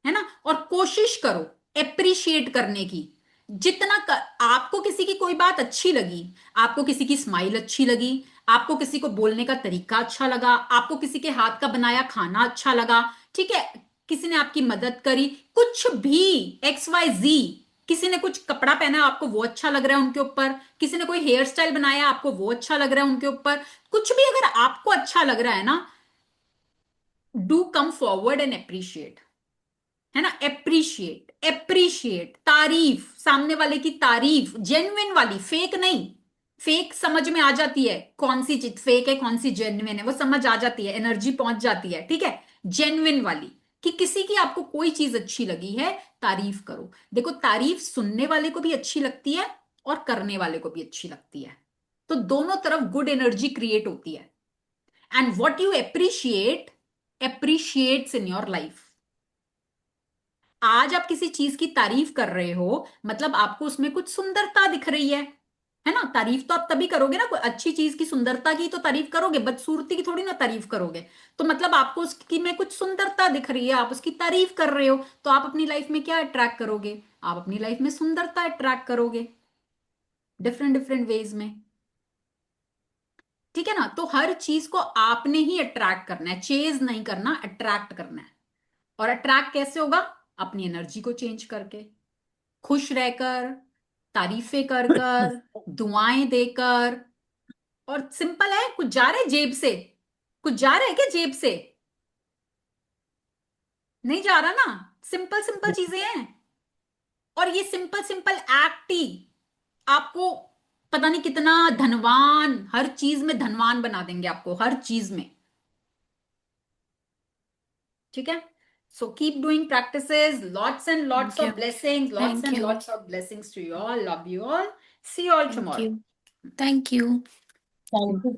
S1: है ना, और कोशिश करो एप्रिशिएट करने की। आपको किसी की कोई बात अच्छी लगी, आपको किसी की स्माइल अच्छी लगी, आपको किसी को बोलने का तरीका अच्छा लगा, आपको किसी के हाथ का बनाया खाना अच्छा लगा, ठीक है, किसी ने आपकी मदद करी, कुछ भी, XYZ, किसी ने कुछ कपड़ा पहना आपको वो अच्छा लग रहा है उनके ऊपर, किसी ने कोई हेयर स्टाइल बनाया आपको वो अच्छा लग रहा है उनके ऊपर, कुछ भी अगर आपको अच्छा लग रहा है ना, do come forward and appreciate, है ना, अप्रिशिएट, अप्रिशिएट, तारीफ, सामने वाले की तारीफ, जेन्युइन वाली, फेक नहीं। फेक समझ में आ जाती है कौन सी चीज फेक है कौन सी जेन्युइन है, वो समझ आ जाती है, एनर्जी पहुंच जाती है, ठीक है। जेन्युइन वाली, कि किसी की आपको कोई चीज अच्छी लगी है, तारीफ करो। देखो, तारीफ सुनने वाले को भी अच्छी लगती है और करने वाले को भी अच्छी लगती है, तो दोनों तरफ गुड एनर्जी क्रिएट होती है। And what you appreciate appreciates in your life। आज आप किसी चीज की तारीफ कर रहे हो, मतलब आपको उसमें कुछ सुंदरता दिख रही है ना। तारीफ तो आप तभी करोगे ना, कोई अच्छी चीज की सुंदरता की तो तारीफ करोगे, बदसूरती की थोड़ी ना तारीफ करोगे। तो मतलब आपको उसकी में कुछ सुंदरता दिख रही है, आप उसकी तारीफ कर रहे हो, तो आप अपनी लाइफ में क्या अट्रैक्ट करोगे, आप अपनी लाइफ में सुंदरता अट्रैक्ट करोगे, डिफरेंट डिफरेंट वेज में, ठीक है ना। तो हर चीज को आपने ही अट्रैक्ट करना है, चेज नहीं करना, अट्रैक्ट करना है। और अट्रैक्ट कैसे होगा, अपनी एनर्जी को चेंज करके, खुश रहकर, तारीफें कर कर, दुआएं देकर। और सिंपल है, कुछ जा रहा है जेब से, कुछ जा रहा है क्या जेब से, नहीं जा रहा ना। सिंपल सिंपल चीजें हैं, और ये सिंपल सिंपल एक्ट ही आपको पता नहीं कितना धनवान, हर चीज में धनवान बना देंगे आपको, हर चीज में, ठीक है। So keep doing practices, lots and lots
S3: Thank
S1: of
S3: you.
S1: blessings, lots
S3: Thank
S1: and
S3: you.
S1: lots of blessings to you all. Love you all. See you all
S3: Thank
S1: tomorrow.
S3: you. Thank you.
S4: Thank you.